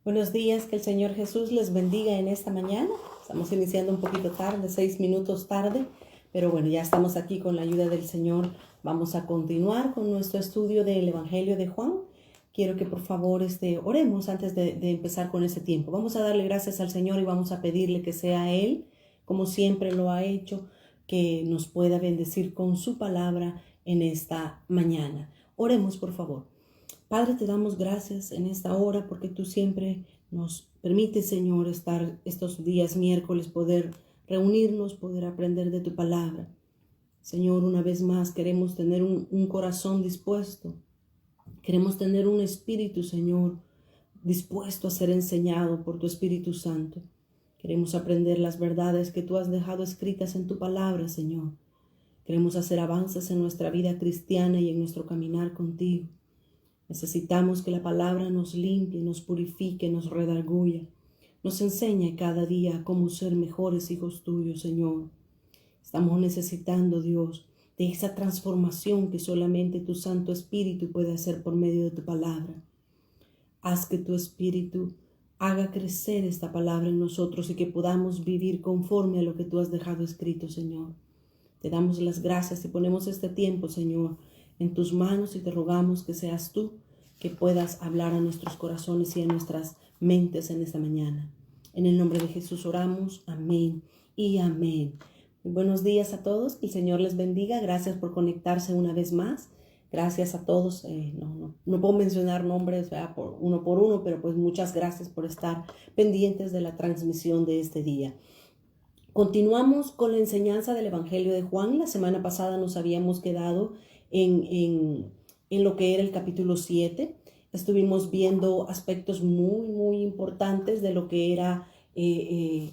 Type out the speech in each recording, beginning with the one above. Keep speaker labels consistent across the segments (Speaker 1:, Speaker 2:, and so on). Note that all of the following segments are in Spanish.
Speaker 1: Buenos días, que el Señor Jesús les bendiga en esta mañana. Estamos iniciando un poquito tarde, 6 minutos tarde, pero bueno, ya estamos aquí con la ayuda del Señor. Vamos a continuar con nuestro estudio del Evangelio de Juan. Quiero que por favor oremos antes de empezar con este tiempo. Vamos a darle gracias al Señor y vamos a pedirle que sea Él, como siempre lo ha hecho, que nos pueda bendecir con su palabra en esta mañana. Oremos por favor. Padre, te damos gracias en esta hora porque tú siempre nos permites, Señor, estar estos días miércoles, poder reunirnos, poder aprender de tu palabra. Señor, una vez más queremos tener un corazón dispuesto. Queremos tener un espíritu, Señor, dispuesto a ser enseñado por tu Espíritu Santo. Queremos aprender las verdades que tú has dejado escritas en tu palabra, Señor. Queremos hacer avances en nuestra vida cristiana y en nuestro caminar contigo. Necesitamos que la palabra nos limpie, nos purifique, nos redarguya, nos enseñe cada día cómo ser mejores hijos tuyos, Señor. Estamos necesitando, Dios, de esa transformación que solamente tu Santo Espíritu puede hacer por medio de tu palabra. Haz que tu Espíritu haga crecer esta palabra en nosotros y que podamos vivir conforme a lo que tú has dejado escrito, Señor. Te damos las gracias y ponemos este tiempo, Señor, en tus manos y te rogamos que seas tú que puedas hablar a nuestros corazones y a nuestras mentes en esta mañana. En el nombre de Jesús oramos. Amén y amén. Muy buenos días a todos. Que el Señor les bendiga. Gracias por conectarse una vez más. Gracias a todos. No puedo mencionar nombres por uno, pero pues muchas gracias por estar pendientes de la transmisión de este día. Continuamos con la enseñanza del Evangelio de Juan. La semana pasada nos habíamos quedado en lo que era el capítulo 7. Estuvimos viendo aspectos muy importantes de lo que era el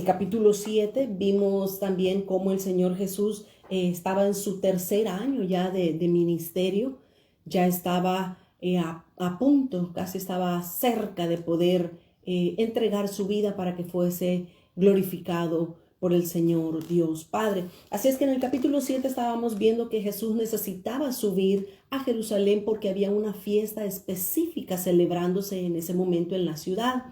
Speaker 1: capítulo 7. Vimos también cómo el Señor Jesús estaba en su tercer año ya de ministerio. Ya estaba a punto, casi estaba cerca de poder entregar su vida para que fuese glorificado por el Señor Dios Padre. Así es que en el capítulo 7 estábamos viendo que Jesús necesitaba subir a Jerusalén porque había una fiesta específica celebrándose en ese momento en la ciudad.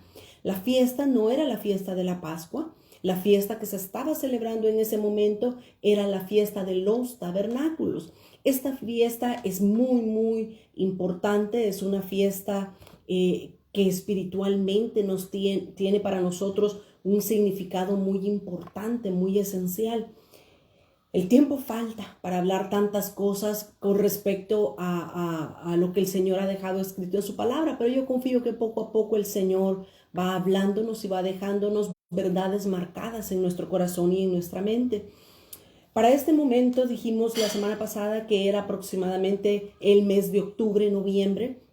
Speaker 1: La fiesta no era la fiesta de la Pascua. La fiesta que se estaba celebrando en ese momento era la fiesta de los tabernáculos. Esta fiesta es muy importante. Es una fiesta que espiritualmente tiene para nosotros un significado muy importante, muy esencial. El tiempo falta para hablar tantas cosas con respecto a lo que el Señor ha dejado escrito en su palabra, pero yo confío que poco a poco el Señor va hablándonos y va dejándonos verdades marcadas en nuestro corazón y en nuestra mente. Para este momento dijimos la semana pasada que era aproximadamente el mes de octubre, noviembre,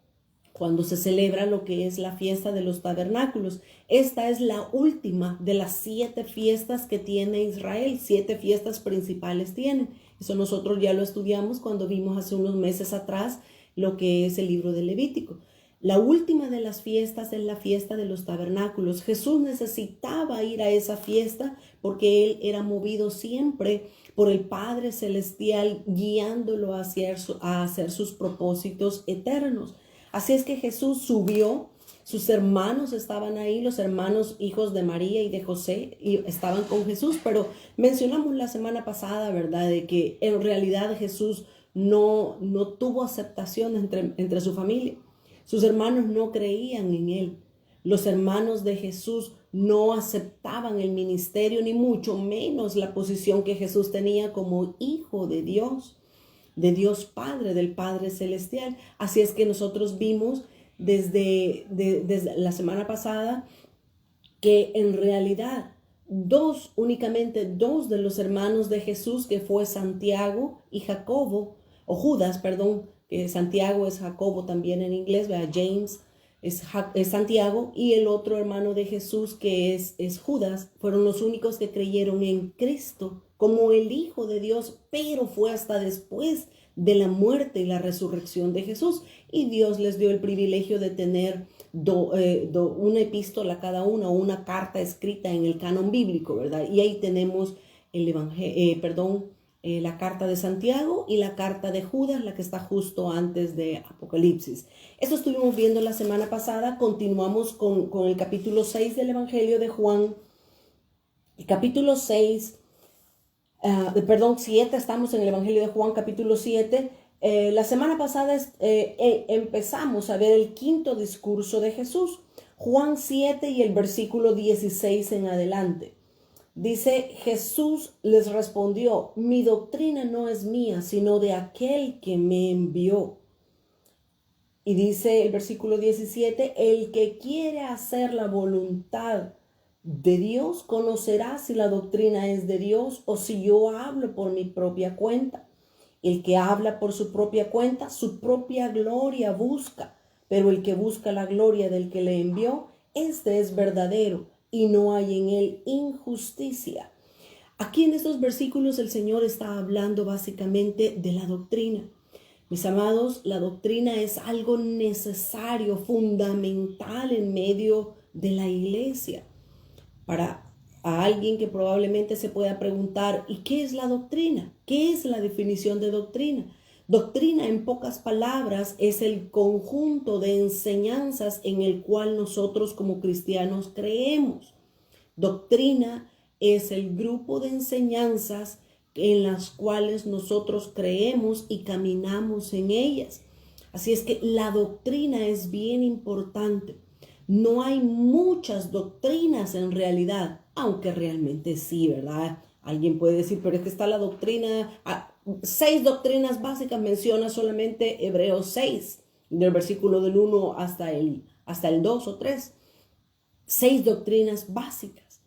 Speaker 1: cuando se celebra lo que es la fiesta de los tabernáculos. Esta es la última de las 7 fiestas que tiene Israel. 7 fiestas principales tienen. Eso nosotros ya lo estudiamos cuando vimos hace unos meses atrás lo que es el libro de Levítico. La última de las fiestas es la fiesta de los tabernáculos. Jesús necesitaba ir a esa fiesta porque él era movido siempre por el Padre Celestial, guiándolo a hacer sus propósitos eternos. Así es que Jesús subió, sus hermanos estaban ahí, los hermanos hijos de María y de José, y estaban con Jesús, pero mencionamos la semana pasada, ¿verdad?, de que en realidad Jesús no tuvo aceptación entre su familia. Sus hermanos no creían en él. Los hermanos de Jesús no aceptaban el ministerio, ni mucho menos la posición que Jesús tenía como hijo de Dios Padre, del Padre Celestial. Así es que nosotros vimos desde la semana pasada que en realidad únicamente dos de los hermanos de Jesús, que fue Santiago y Jacobo, o Judas, perdón, que Santiago es Jacobo también en inglés, ¿verdad? James es Santiago, y el otro hermano de Jesús que es Judas, fueron los únicos que creyeron en Cristo como el Hijo de Dios, pero fue hasta después de la muerte y la resurrección de Jesús, y Dios les dio el privilegio de tener una epístola cada uno, una carta escrita en el canon bíblico, ¿verdad? Y ahí tenemos la carta de Santiago y la carta de Judas, la que está justo antes de Apocalipsis. Esto estuvimos viendo la semana pasada. Continuamos con el capítulo 6 del Evangelio de Juan. El capítulo 6, 7, estamos en el Evangelio de Juan, capítulo 7. La semana pasada empezamos a ver el quinto discurso de Jesús, Juan 7 y el versículo 16 en adelante. Dice: Jesús les respondió: mi doctrina no es mía, sino de aquel que me envió. Y dice el versículo 17: el que quiere hacer la voluntad de Dios conocerá si la doctrina es de Dios o si yo hablo por mi propia cuenta. El que habla por su propia cuenta, su propia gloria busca, pero el que busca la gloria del que le envió, este es verdadero y no hay en él injusticia. Aquí en estos versículos el Señor está hablando básicamente de la doctrina. Mis amados, la doctrina es algo necesario, fundamental en medio de la iglesia. Para alguien que probablemente se pueda preguntar: ¿y qué es la doctrina? ¿Qué es la definición de doctrina? Doctrina, en pocas palabras, es el conjunto de enseñanzas en el cual nosotros como cristianos creemos. Doctrina es el grupo de enseñanzas en las cuales nosotros creemos y caminamos en ellas. Así es que la doctrina es bien importante. No hay muchas doctrinas en realidad, aunque realmente sí, ¿verdad? Alguien puede decir: pero es que está la doctrina, 6 doctrinas básicas menciona solamente Hebreos 6, del versículo del 1 hasta el 2 o 3. 6 doctrinas básicas.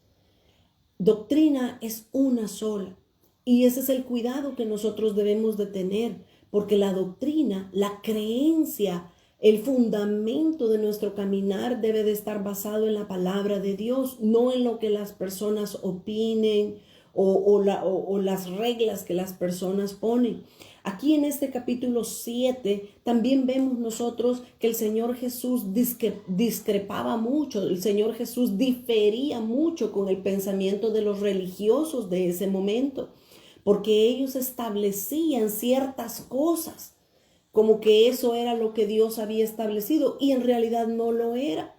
Speaker 1: Doctrina es una sola. Y ese es el cuidado que nosotros debemos de tener, porque la doctrina, la creencia, el fundamento de nuestro caminar debe de estar basado en la palabra de Dios, no en lo que las personas opinen o las reglas que las personas ponen. Aquí en este capítulo 7 también vemos nosotros que el Señor Jesús discrepaba mucho, el Señor Jesús difería mucho con el pensamiento de los religiosos de ese momento, porque ellos establecían ciertas cosas como que eso era lo que Dios había establecido, y en realidad no lo era.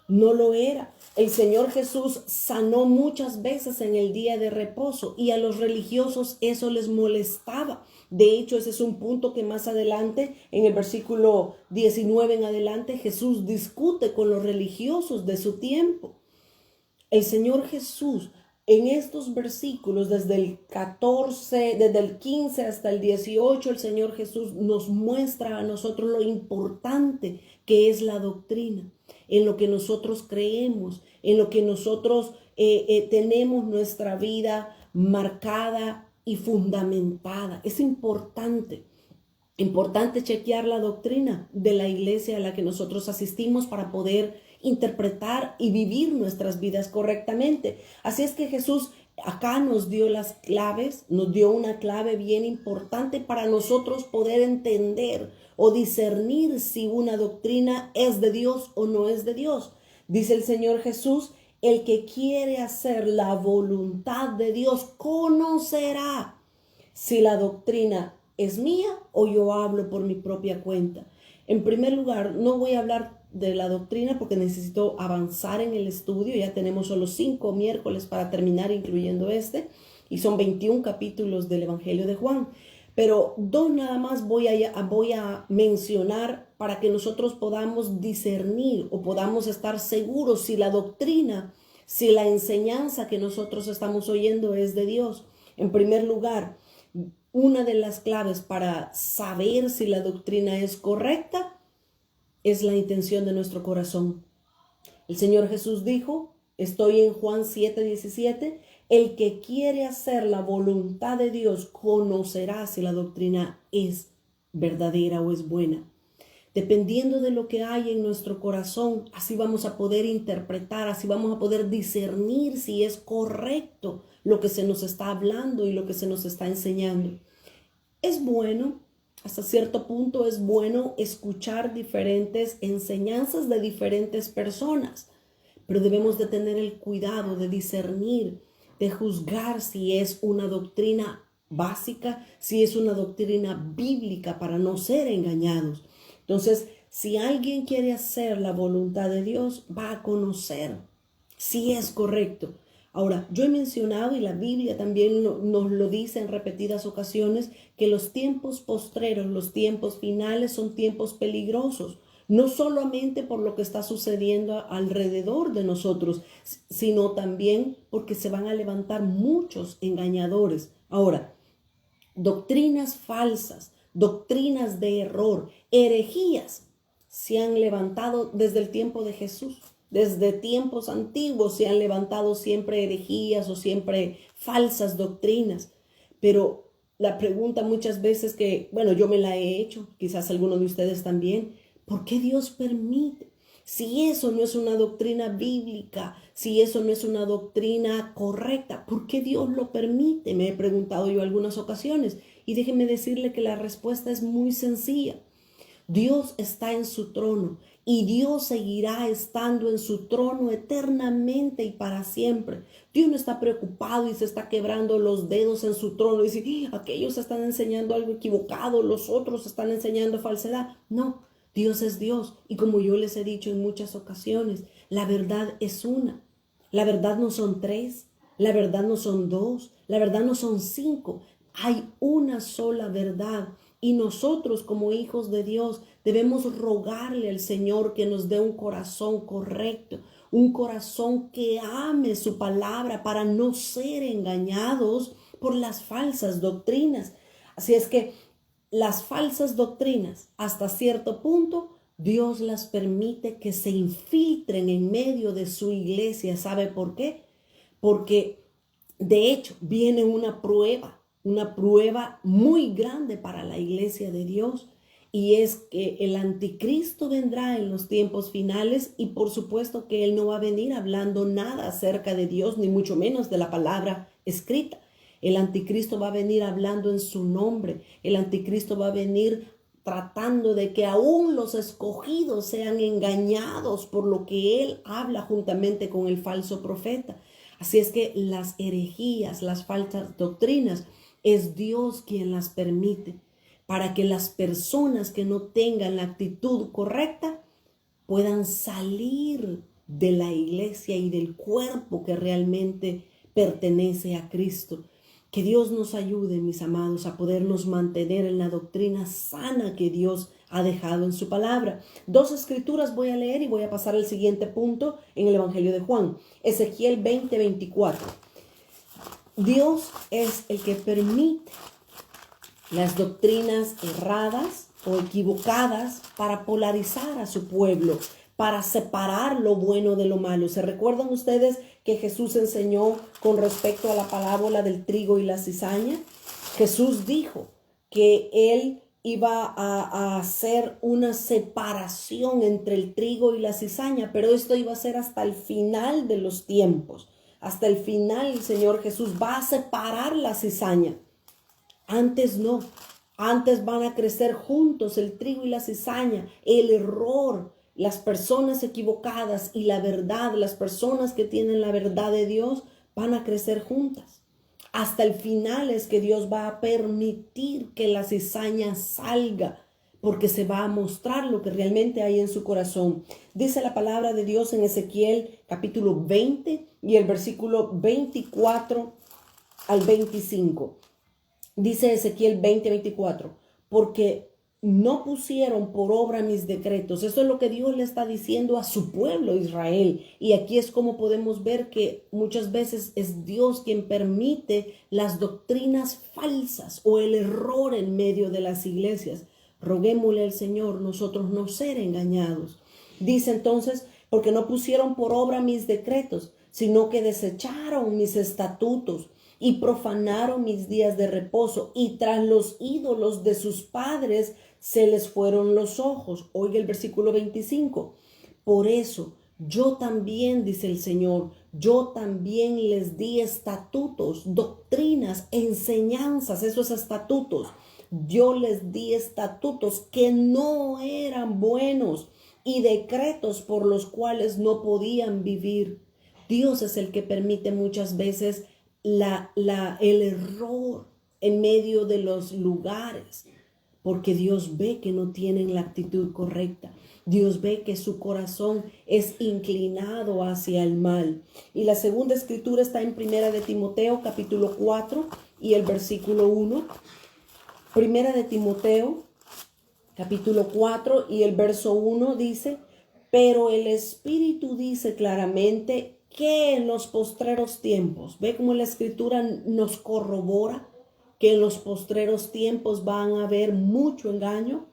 Speaker 1: No lo era. El Señor Jesús sanó muchas veces en el día de reposo y a los religiosos eso les molestaba. De hecho, ese es un punto que más adelante, en el versículo 19 en adelante, Jesús discute con los religiosos de su tiempo. El Señor Jesús, en estos versículos, desde el 15 hasta el 18, el Señor Jesús nos muestra a nosotros lo importante que es la doctrina, en lo que nosotros creemos, en lo que nosotros tenemos nuestra vida marcada y fundamentada. Es importante chequear la doctrina de la iglesia a la que nosotros asistimos para poder interpretar y vivir nuestras vidas correctamente. Así es que Jesús acá nos dio las claves, nos dio una clave bien importante para nosotros poder entender o discernir si una doctrina es de Dios o no es de Dios. Dice el Señor Jesús: el que quiere hacer la voluntad de Dios conocerá si la doctrina es mía o yo hablo por mi propia cuenta. En primer lugar, no voy a hablar de la doctrina porque necesito avanzar en el estudio. Ya tenemos solo 5 miércoles para terminar, incluyendo y son 21 capítulos del Evangelio de Juan. Pero 2 nada más voy a mencionar para que nosotros podamos discernir o podamos estar seguros si la doctrina, si la enseñanza que nosotros estamos oyendo es de Dios. En primer lugar, una de las claves para saber si la doctrina es correcta es la intención de nuestro corazón. El Señor Jesús dijo, estoy en Juan 7:17, el que quiere hacer la voluntad de Dios conocerá si la doctrina es verdadera o es buena. Dependiendo de lo que hay en nuestro corazón, así vamos a poder interpretar, así vamos a poder discernir si es correcto lo que se nos está hablando y lo que se nos está enseñando. Es bueno, hasta cierto punto es bueno escuchar diferentes enseñanzas de diferentes personas, pero debemos de tener el cuidado de discernir, de juzgar si es una doctrina básica, si es una doctrina bíblica para no ser engañados. Entonces, si alguien quiere hacer la voluntad de Dios, va a conocer si es correcto. Ahora, yo he mencionado, y la Biblia también nos lo dice en repetidas ocasiones, que los tiempos postreros, los tiempos finales son tiempos peligrosos. No solamente por lo que está sucediendo alrededor de nosotros, sino también porque se van a levantar muchos engañadores. Ahora, doctrinas falsas, doctrinas de error, herejías se han levantado desde el tiempo de Jesús. Desde tiempos antiguos se han levantado siempre herejías o siempre falsas doctrinas. Pero la pregunta muchas veces que, bueno, yo me la he hecho, quizás algunos de ustedes también, ¿por qué Dios permite? Si eso no es una doctrina bíblica, si eso no es una doctrina correcta, ¿por qué Dios lo permite? Me he preguntado yo algunas ocasiones y déjeme decirle que la respuesta es muy sencilla. Dios está en su trono y Dios seguirá estando en su trono eternamente y para siempre. Dios no está preocupado y se está quebrando los dedos en su trono y dice, aquellos están enseñando algo equivocado, los otros están enseñando falsedad. No, Dios es Dios y como yo les he dicho en muchas ocasiones, la verdad es una. La verdad no son tres, la verdad no son dos, la verdad no son cinco. Hay una sola verdad. Y nosotros como hijos de Dios debemos rogarle al Señor que nos dé un corazón correcto, un corazón que ame su palabra para no ser engañados por las falsas doctrinas. Así es que las falsas doctrinas, hasta cierto punto, Dios las permite que se infiltren en medio de su iglesia. ¿Sabe por qué? Porque de hecho viene una prueba muy grande para la iglesia de Dios, y es que el anticristo vendrá en los tiempos finales y por supuesto que él no va a venir hablando nada acerca de Dios, ni mucho menos de la palabra escrita. El anticristo va a venir hablando en su nombre. El anticristo va a venir tratando de que aún los escogidos sean engañados por lo que él habla juntamente con el falso profeta. Así es que las herejías, las falsas doctrinas, es Dios quien las permite para que las personas que no tengan la actitud correcta puedan salir de la iglesia y del cuerpo que realmente pertenece a Cristo. Que Dios nos ayude, mis amados, a podernos mantener en la doctrina sana que Dios ha dejado en su palabra. Dos escrituras voy a leer y voy a pasar al siguiente punto en el Evangelio de Juan. Ezequiel 20:24. Dios es el que permite las doctrinas erradas o equivocadas para polarizar a su pueblo, para separar lo bueno de lo malo. ¿Se recuerdan ustedes que Jesús enseñó con respecto a la parábola del trigo y la cizaña? Jesús dijo que él iba a hacer una separación entre el trigo y la cizaña, pero esto iba a ser hasta el final de los tiempos. Hasta el final el Señor Jesús va a separar la cizaña. Antes no. Antes van a crecer juntos el trigo y la cizaña. El error, las personas equivocadas y la verdad, las personas que tienen la verdad de Dios van a crecer juntas. Hasta el final es que Dios va a permitir que la cizaña salga, porque se va a mostrar lo que realmente hay en su corazón. Dice la palabra de Dios en Ezequiel capítulo 20 y el versículo 24 al 25. Dice Ezequiel 20:24, porque no pusieron por obra mis decretos. Eso es lo que Dios le está diciendo a su pueblo Israel. Y aquí es como podemos ver que muchas veces es Dios quien permite las doctrinas falsas o el error en medio de las iglesias. Roguémosle al Señor nosotros no ser engañados. Dice entonces, porque no pusieron por obra mis decretos, sino que desecharon mis estatutos y profanaron mis días de reposo, y tras los ídolos de sus padres se les fueron los ojos. Oiga el versículo 25. Por eso yo también, dice el Señor, yo también les di estatutos, doctrinas, enseñanzas, esos estatutos. Yo les di estatutos que no eran buenos y decretos por los cuales no podían vivir. Dios es el que permite muchas veces el error en medio de los lugares, porque Dios ve que no tienen la actitud correcta. Dios ve que su corazón es inclinado hacia el mal. Y la segunda escritura está en Primera de Timoteo, capítulo 4 y el versículo 1. Primera de Timoteo, capítulo 4 y el verso 1 dice: pero el Espíritu dice claramente que en los postreros tiempos, ve cómo la escritura nos corrobora que en los postreros tiempos van a haber mucho engaño.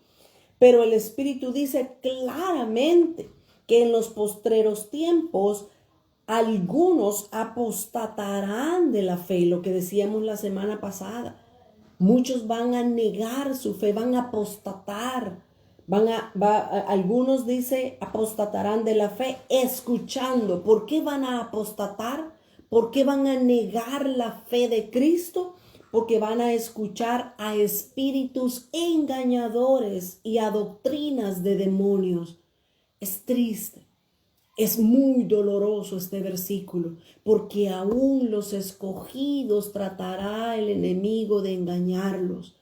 Speaker 1: Pero el Espíritu dice claramente que en los postreros tiempos algunos apostatarán de la fe, lo que decíamos la semana pasada. Muchos van a negar su fe, van a apostatar. Algunos dice apostatarán de la fe escuchando. ¿Por qué van a apostatar? ¿Por qué van a negar la fe de Cristo? Porque van a escuchar a espíritus engañadores y a doctrinas de demonios. Es triste, es muy doloroso este versículo, porque aún los escogidos tratará el enemigo de engañarlos.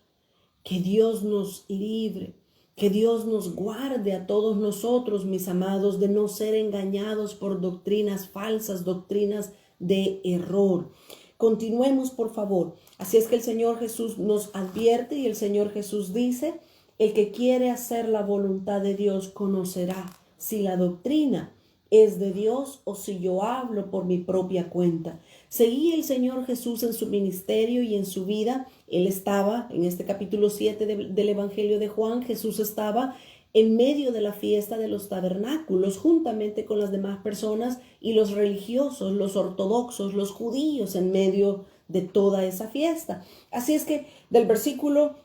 Speaker 1: Que Dios nos libre, que Dios nos guarde a todos nosotros, mis amados, de no ser engañados por doctrinas falsas, doctrinas de error. Continuemos, por favor. Así es que el Señor Jesús nos advierte y el Señor Jesús dice: el que quiere hacer la voluntad de Dios conocerá si la doctrina es de Dios o si yo hablo por mi propia cuenta. Seguía el Señor Jesús en su ministerio y en su vida. Él estaba, en este capítulo 7 del Evangelio de Juan, Jesús estaba en medio de la fiesta de los tabernáculos, juntamente con las demás personas y los religiosos, los ortodoxos, los judíos, en medio de toda esa fiesta. Así es que del versículo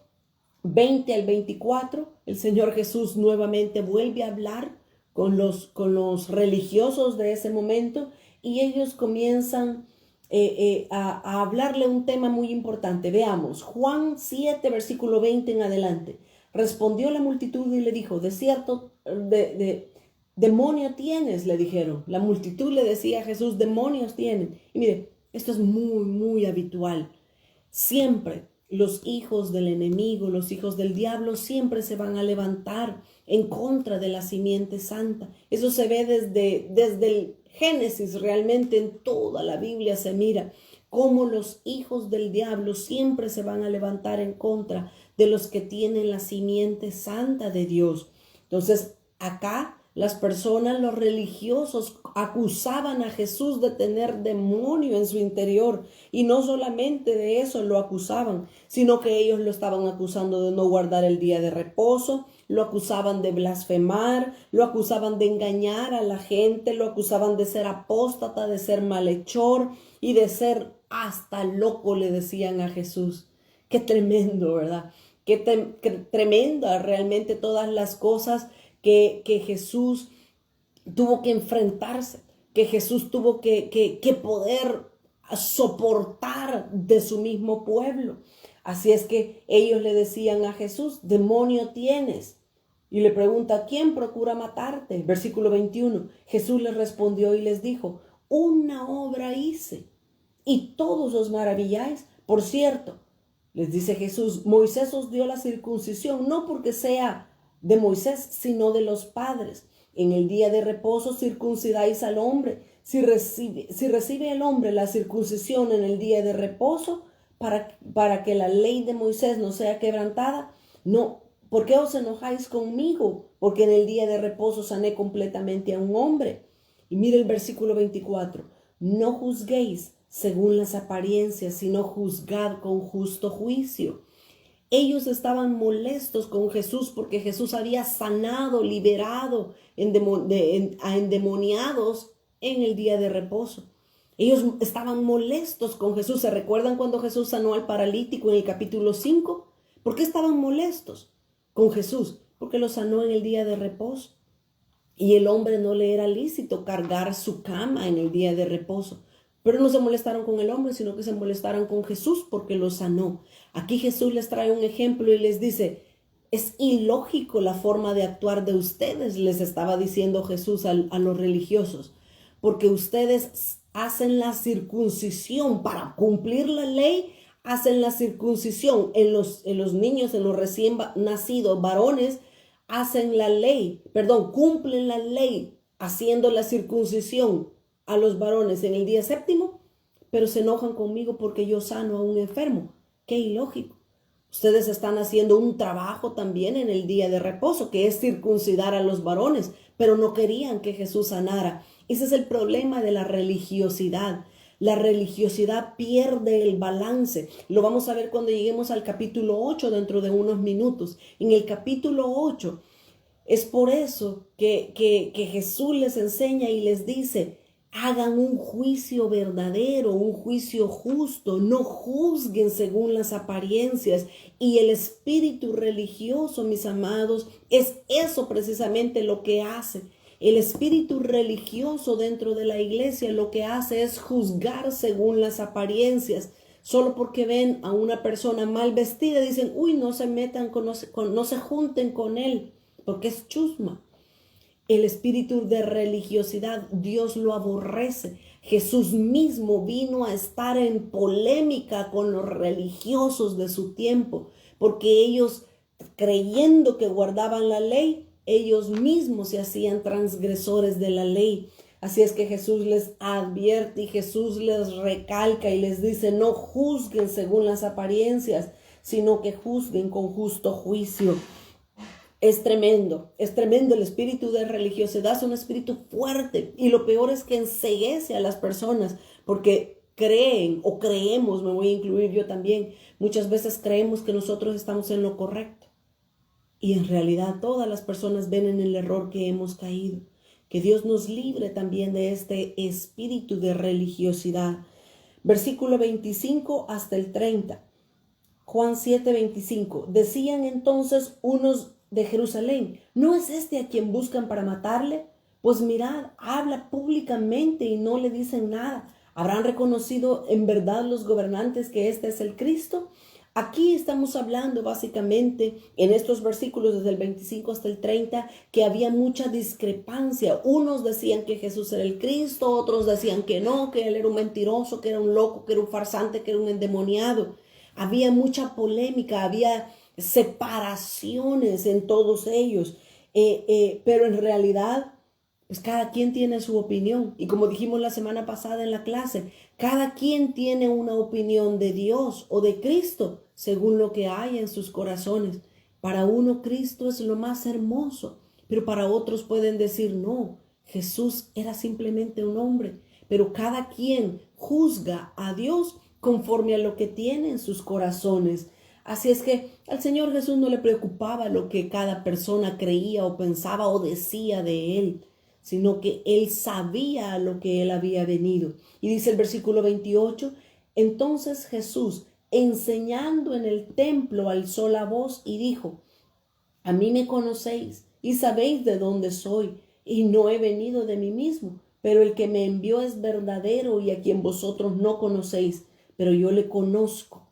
Speaker 1: 20 al 24, el Señor Jesús nuevamente vuelve a hablar con los religiosos de ese momento, y ellos comienzan a hablarle un tema muy importante. Veamos, Juan 7, versículo 20 en adelante. Respondió la multitud y le dijo: de cierto, demonio tienes, le dijeron. La multitud le decía a Jesús: demonios tienen. Y mire, esto es muy, muy habitual. Siempre los hijos del enemigo, los hijos del diablo, siempre se van a levantar en contra de la simiente santa. Eso se ve desde el Génesis, realmente en toda la Biblia se mira cómo los hijos del diablo siempre se van a levantar en contra de los que tienen la simiente santa de Dios. Entonces, acá las personas, los religiosos, acusaban a Jesús de tener demonio en su interior. Y no solamente de eso lo acusaban, sino que ellos lo estaban acusando de no guardar el día de reposo, lo acusaban de blasfemar, lo acusaban de engañar a la gente, lo acusaban de ser apóstata, de ser malhechor y de ser hasta loco, le decían a Jesús. Qué tremendo, ¿verdad? Qué tremenda realmente todas las cosas que Jesús tuvo que enfrentarse, que Jesús tuvo que poder soportar de su mismo pueblo. Así es que ellos le decían a Jesús: demonio tienes. Y le pregunta: ¿quién procura matarte? Versículo 21. Jesús les respondió y les dijo: una obra hice y todos os maravilláis. Por cierto, les dice Jesús, Moisés os dio la circuncisión, no porque sea de Moisés, sino de los padres. En el día de reposo circuncidáis al hombre. Si recibe el hombre la circuncisión en el día de reposo, para que la ley de Moisés no sea quebrantada, no. ¿Por qué os enojáis conmigo? Porque en el día de reposo sané completamente a un hombre. Y mire el versículo 24. No juzguéis según las apariencias, sino juzgad con justo juicio. Ellos estaban molestos con Jesús porque Jesús había sanado, liberado a endemoniados en el día de reposo. Ellos estaban molestos con Jesús. ¿Se recuerdan cuando Jesús sanó al paralítico en el capítulo 5? ¿Por qué estaban molestos con Jesús? Porque lo sanó en el día de reposo. Y el hombre no le era lícito cargar su cama en el día de reposo. Pero no se molestaron con el hombre, sino que se molestaron con Jesús porque lo sanó. Aquí Jesús les trae un ejemplo y les dice: es ilógico la forma de actuar de ustedes, les estaba diciendo Jesús a los religiosos, porque ustedes hacen la circuncisión para cumplir la ley hacen la circuncisión en los niños, en los recién nacidos varones, hacen la ley, cumplen la ley haciendo la circuncisión a los varones en el día séptimo, pero se enojan conmigo porque yo sano a un enfermo. Qué ilógico. Ustedes están haciendo un trabajo también en el día de reposo, que es circuncidar a los varones, pero no querían que Jesús sanara. Ese es el problema de la religiosidad. La religiosidad pierde el balance. Lo vamos a ver cuando lleguemos al capítulo 8 dentro de unos minutos. En el capítulo 8 es por eso que Jesús les enseña y les dice: hagan un juicio verdadero, un juicio justo, no juzguen según las apariencias. Y el espíritu religioso, mis amados, es eso precisamente lo que hace. El espíritu religioso dentro de la iglesia lo que hace es juzgar según las apariencias. Solo porque ven a una persona mal vestida, dicen: uy, no se metan no se junten con él, porque es chusma. El espíritu de religiosidad, Dios lo aborrece. Jesús mismo vino a estar en polémica con los religiosos de su tiempo, porque ellos, creyendo que guardaban la ley, ellos mismos se hacían transgresores de la ley. Así es que Jesús les advierte y Jesús les recalca y les dice: no juzguen según las apariencias, sino que juzguen con justo juicio. Es tremendo el espíritu de religiosidad, es un espíritu fuerte, y lo peor es que enceguece a las personas porque creen o creemos, me voy a incluir yo también, muchas veces creemos que nosotros estamos en lo correcto, y en realidad todas las personas ven en el error que hemos caído. Que Dios nos libre también de este espíritu de religiosidad. Versículo 25 hasta el 30. Juan 7:25. Decían entonces unos de Jerusalén: ¿no es este a quien buscan para matarle? Pues mirad, habla públicamente y no le dicen nada. ¿Habrán reconocido en verdad los gobernantes que este es el Cristo? Aquí estamos hablando básicamente en estos versículos desde el 25 hasta el 30 que había mucha discrepancia. Unos decían que Jesús era el Cristo, otros decían que no, que él era un mentiroso, que era un loco, que era un farsante, que era un endemoniado. Había mucha polémica, había separaciones en todos ellos, pero en realidad pues cada quien tiene su opinión, y como dijimos la semana pasada en la clase, cada quien tiene una opinión de Dios o de Cristo según lo que hay en sus corazones. Para uno Cristo es lo más hermoso, pero para otros pueden decir: no, Jesús era simplemente un hombre. Pero cada quien juzga a Dios conforme a lo que tiene en sus corazones. Así es que al Señor Jesús no le preocupaba lo que cada persona creía o pensaba o decía de él, sino que él sabía a lo que él había venido. Y dice el versículo 28, entonces Jesús, enseñando en el templo, alzó la voz y dijo: a mí me conocéis y sabéis de dónde soy, y no he venido de mí mismo, pero el que me envió es verdadero, y a quien vosotros no conocéis, pero yo le conozco.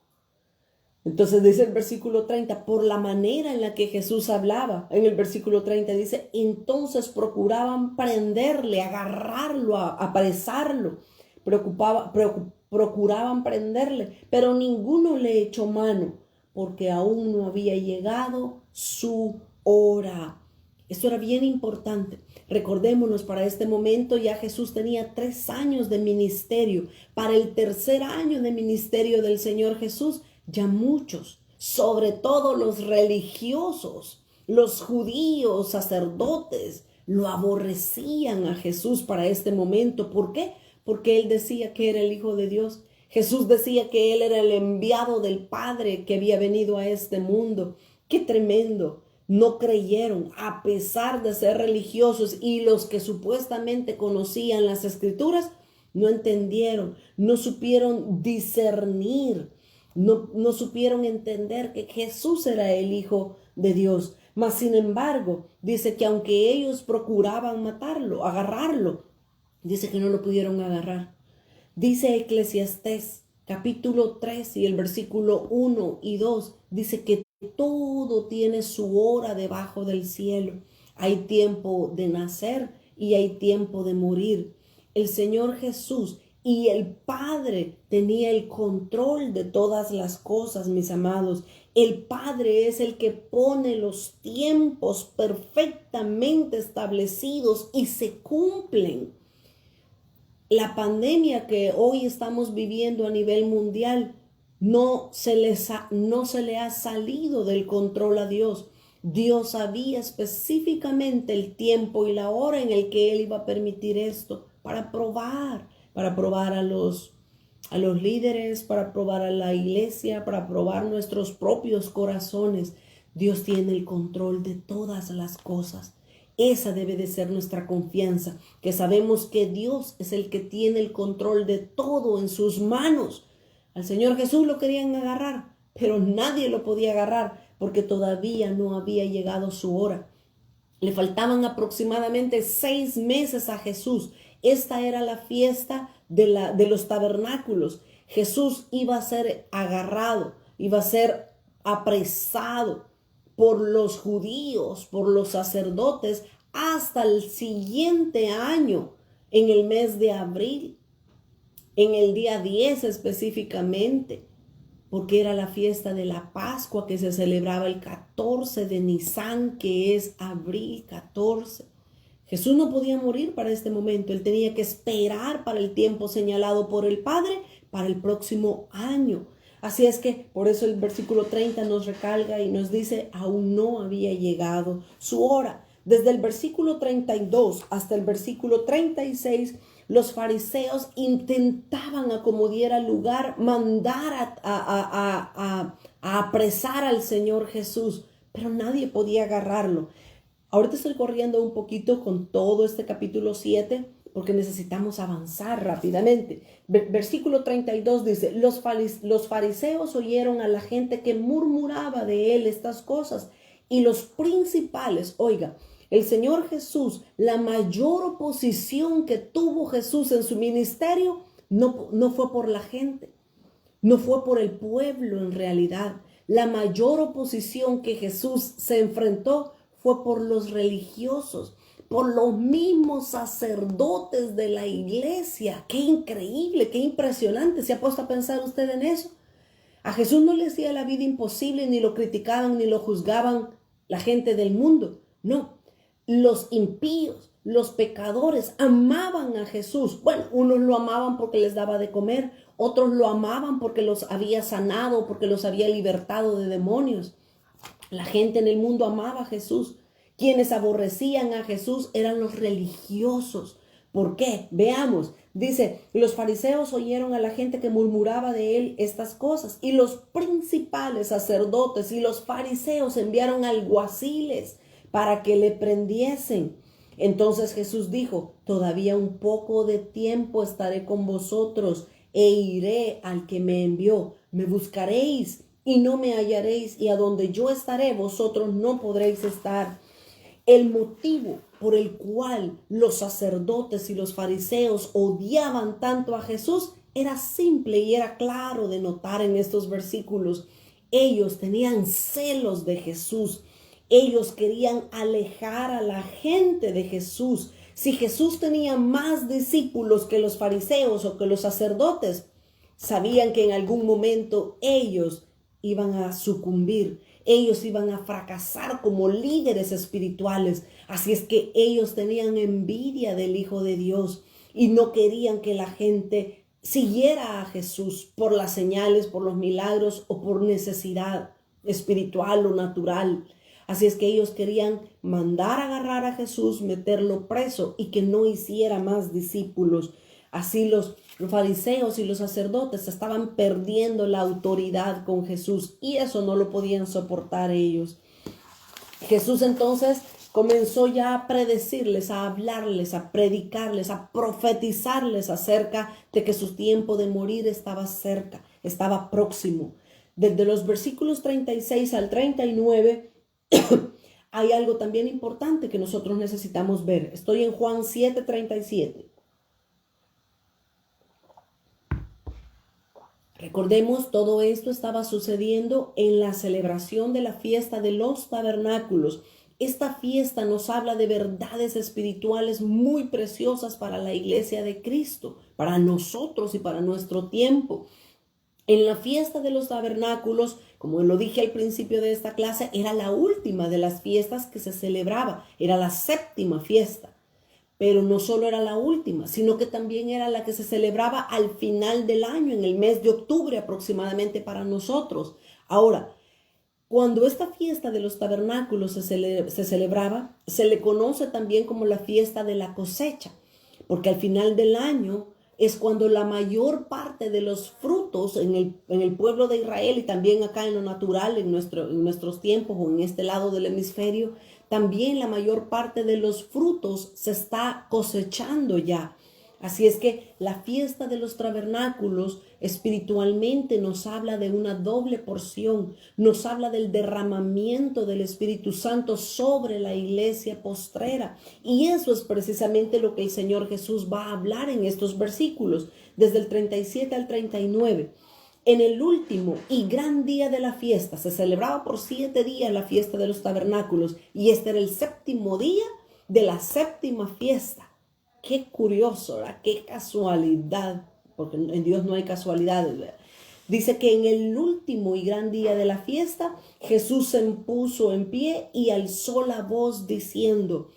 Speaker 1: Entonces dice el versículo 30, por la manera en la que Jesús hablaba, en el versículo 30 dice, entonces procuraban prenderle, agarrarlo, apresarlo, procuraban prenderle, pero ninguno le echó mano, porque aún no había llegado su hora. Esto era bien importante. Recordémonos, para este momento ya Jesús tenía 3 años de ministerio. Para el 3er año de ministerio del Señor Jesús, ya muchos, sobre todo los religiosos, los judíos, sacerdotes, lo aborrecían a Jesús para este momento. ¿Por qué? Porque él decía que era el Hijo de Dios. Jesús decía que él era el enviado del Padre que había venido a este mundo. ¡Qué tremendo! No creyeron, a pesar de ser religiosos, y los que supuestamente conocían las Escrituras, no entendieron, no supieron discernir. No supieron entender que Jesús era el Hijo de Dios. Mas sin embargo, dice que aunque ellos procuraban matarlo, agarrarlo, dice que no lo pudieron agarrar. Dice Eclesiastés capítulo 3 y el versículo 1 y 2, dice que todo tiene su hora debajo del cielo. Hay tiempo de nacer y hay tiempo de morir. El Señor Jesús Y el Padre tenía el control de todas las cosas, mis amados. El Padre es el que pone los tiempos perfectamente establecidos y se cumplen. La pandemia que hoy estamos viviendo a nivel mundial no se le ha salido del control a Dios. Dios sabía específicamente el tiempo y la hora en el que Él iba a permitir esto para probar a los líderes, para probar a la iglesia, para probar nuestros propios corazones. Dios tiene el control de todas las cosas. Esa debe de ser nuestra confianza, que sabemos que Dios es el que tiene el control de todo en sus manos. Al Señor Jesús lo querían agarrar, pero nadie lo podía agarrar porque todavía no había llegado su hora. Le faltaban aproximadamente 6 meses a Jesús. Esta era la fiesta de los tabernáculos. Jesús iba a ser agarrado, iba a ser apresado por los judíos, por los sacerdotes, hasta el siguiente año, en el mes de abril, en el día 10 específicamente, porque era la fiesta de la Pascua que se celebraba el 14 de Nisan, que es abril 14. Jesús no podía morir para este momento, él tenía que esperar para el tiempo señalado por el Padre para el próximo año. Así es que por eso el versículo 30 nos recalca y nos dice, aún no había llegado su hora. Desde el versículo 32 hasta el versículo 36, los fariseos intentaban, a como diera lugar, mandar a apresar al Señor Jesús, pero nadie podía agarrarlo. Ahorita estoy corriendo un poquito con todo este capítulo 7 porque necesitamos avanzar rápidamente. Versículo 32 dice, los fariseos oyeron a la gente que murmuraba de él estas cosas y los principales, oiga, el Señor Jesús, la mayor oposición que tuvo Jesús en su ministerio no fue por la gente, no fue por el pueblo en realidad. La mayor oposición que Jesús se enfrentó fue por los religiosos, por los mismos sacerdotes de la iglesia. Qué increíble, qué impresionante. ¿Se ha puesto a pensar usted en eso? A Jesús no le hacía la vida imposible, ni lo criticaban, ni lo juzgaban la gente del mundo. No, los impíos, los pecadores amaban a Jesús. Bueno, unos lo amaban porque les daba de comer, otros lo amaban porque los había sanado, porque los había libertado de demonios. La gente en el mundo amaba a Jesús. Quienes aborrecían a Jesús eran los religiosos. ¿Por qué? Veamos. Dice, los fariseos oyeron a la gente que murmuraba de él estas cosas, y los principales sacerdotes y los fariseos enviaron alguaciles para que le prendiesen. Entonces Jesús dijo, todavía un poco de tiempo estaré con vosotros e iré al que me envió. Me buscaréis y no me hallaréis, y a donde yo estaré vosotros no podréis estar. El motivo por el cual los sacerdotes y los fariseos odiaban tanto a Jesús era simple y era claro de notar en estos versículos. Ellos tenían celos de Jesús. Ellos querían alejar a la gente de Jesús. Si Jesús tenía más discípulos que los fariseos o que los sacerdotes, sabían que en algún momento ellos iban a sucumbir. Ellos iban a fracasar como líderes espirituales. Así es que ellos tenían envidia del Hijo de Dios y no querían que la gente siguiera a Jesús por las señales, por los milagros o por necesidad espiritual o natural. Así es que ellos querían mandar a agarrar a Jesús, meterlo preso y que no hiciera más discípulos. Así los fariseos y los sacerdotes estaban perdiendo la autoridad con Jesús y eso no lo podían soportar ellos. Jesús entonces comenzó ya a predecirles, a hablarles, a predicarles, a profetizarles acerca de que su tiempo de morir estaba cerca, estaba próximo. Desde los versículos 36 al 39 hay algo también importante que nosotros necesitamos ver. Estoy en Juan 7:37. Recordemos, todo esto estaba sucediendo en la celebración de la fiesta de los tabernáculos. Esta fiesta nos habla de verdades espirituales muy preciosas para la iglesia de Cristo, para nosotros y para nuestro tiempo. En la fiesta de los tabernáculos, como lo dije al principio de esta clase, era la última de las fiestas que se celebraba, era la séptima fiesta. Pero no solo era la última, sino que también era la que se celebraba al final del año, en el mes de octubre aproximadamente para nosotros. Ahora, cuando esta fiesta de los tabernáculos se celebraba, se le conoce también como la fiesta de la cosecha, porque al final del año es cuando la mayor parte de los frutos en el pueblo de Israel y también acá en lo natural, en nuestros tiempos o en este lado del hemisferio, también la mayor parte de los frutos se está cosechando ya. Así es que la fiesta de los tabernáculos espiritualmente nos habla de una doble porción, nos habla del derramamiento del Espíritu Santo sobre la iglesia postrera. Y eso es precisamente lo que el Señor Jesús va a hablar en estos versículos, desde el 37 al 39. En el último y gran día de la fiesta, se celebraba por 7 días la fiesta de los tabernáculos, y este era el séptimo día de la séptima fiesta. Qué curioso, ¿verdad? Qué casualidad, porque en Dios no hay casualidades, ¿verdad? Dice que en el último y gran día de la fiesta, Jesús se puso en pie y alzó la voz diciendo: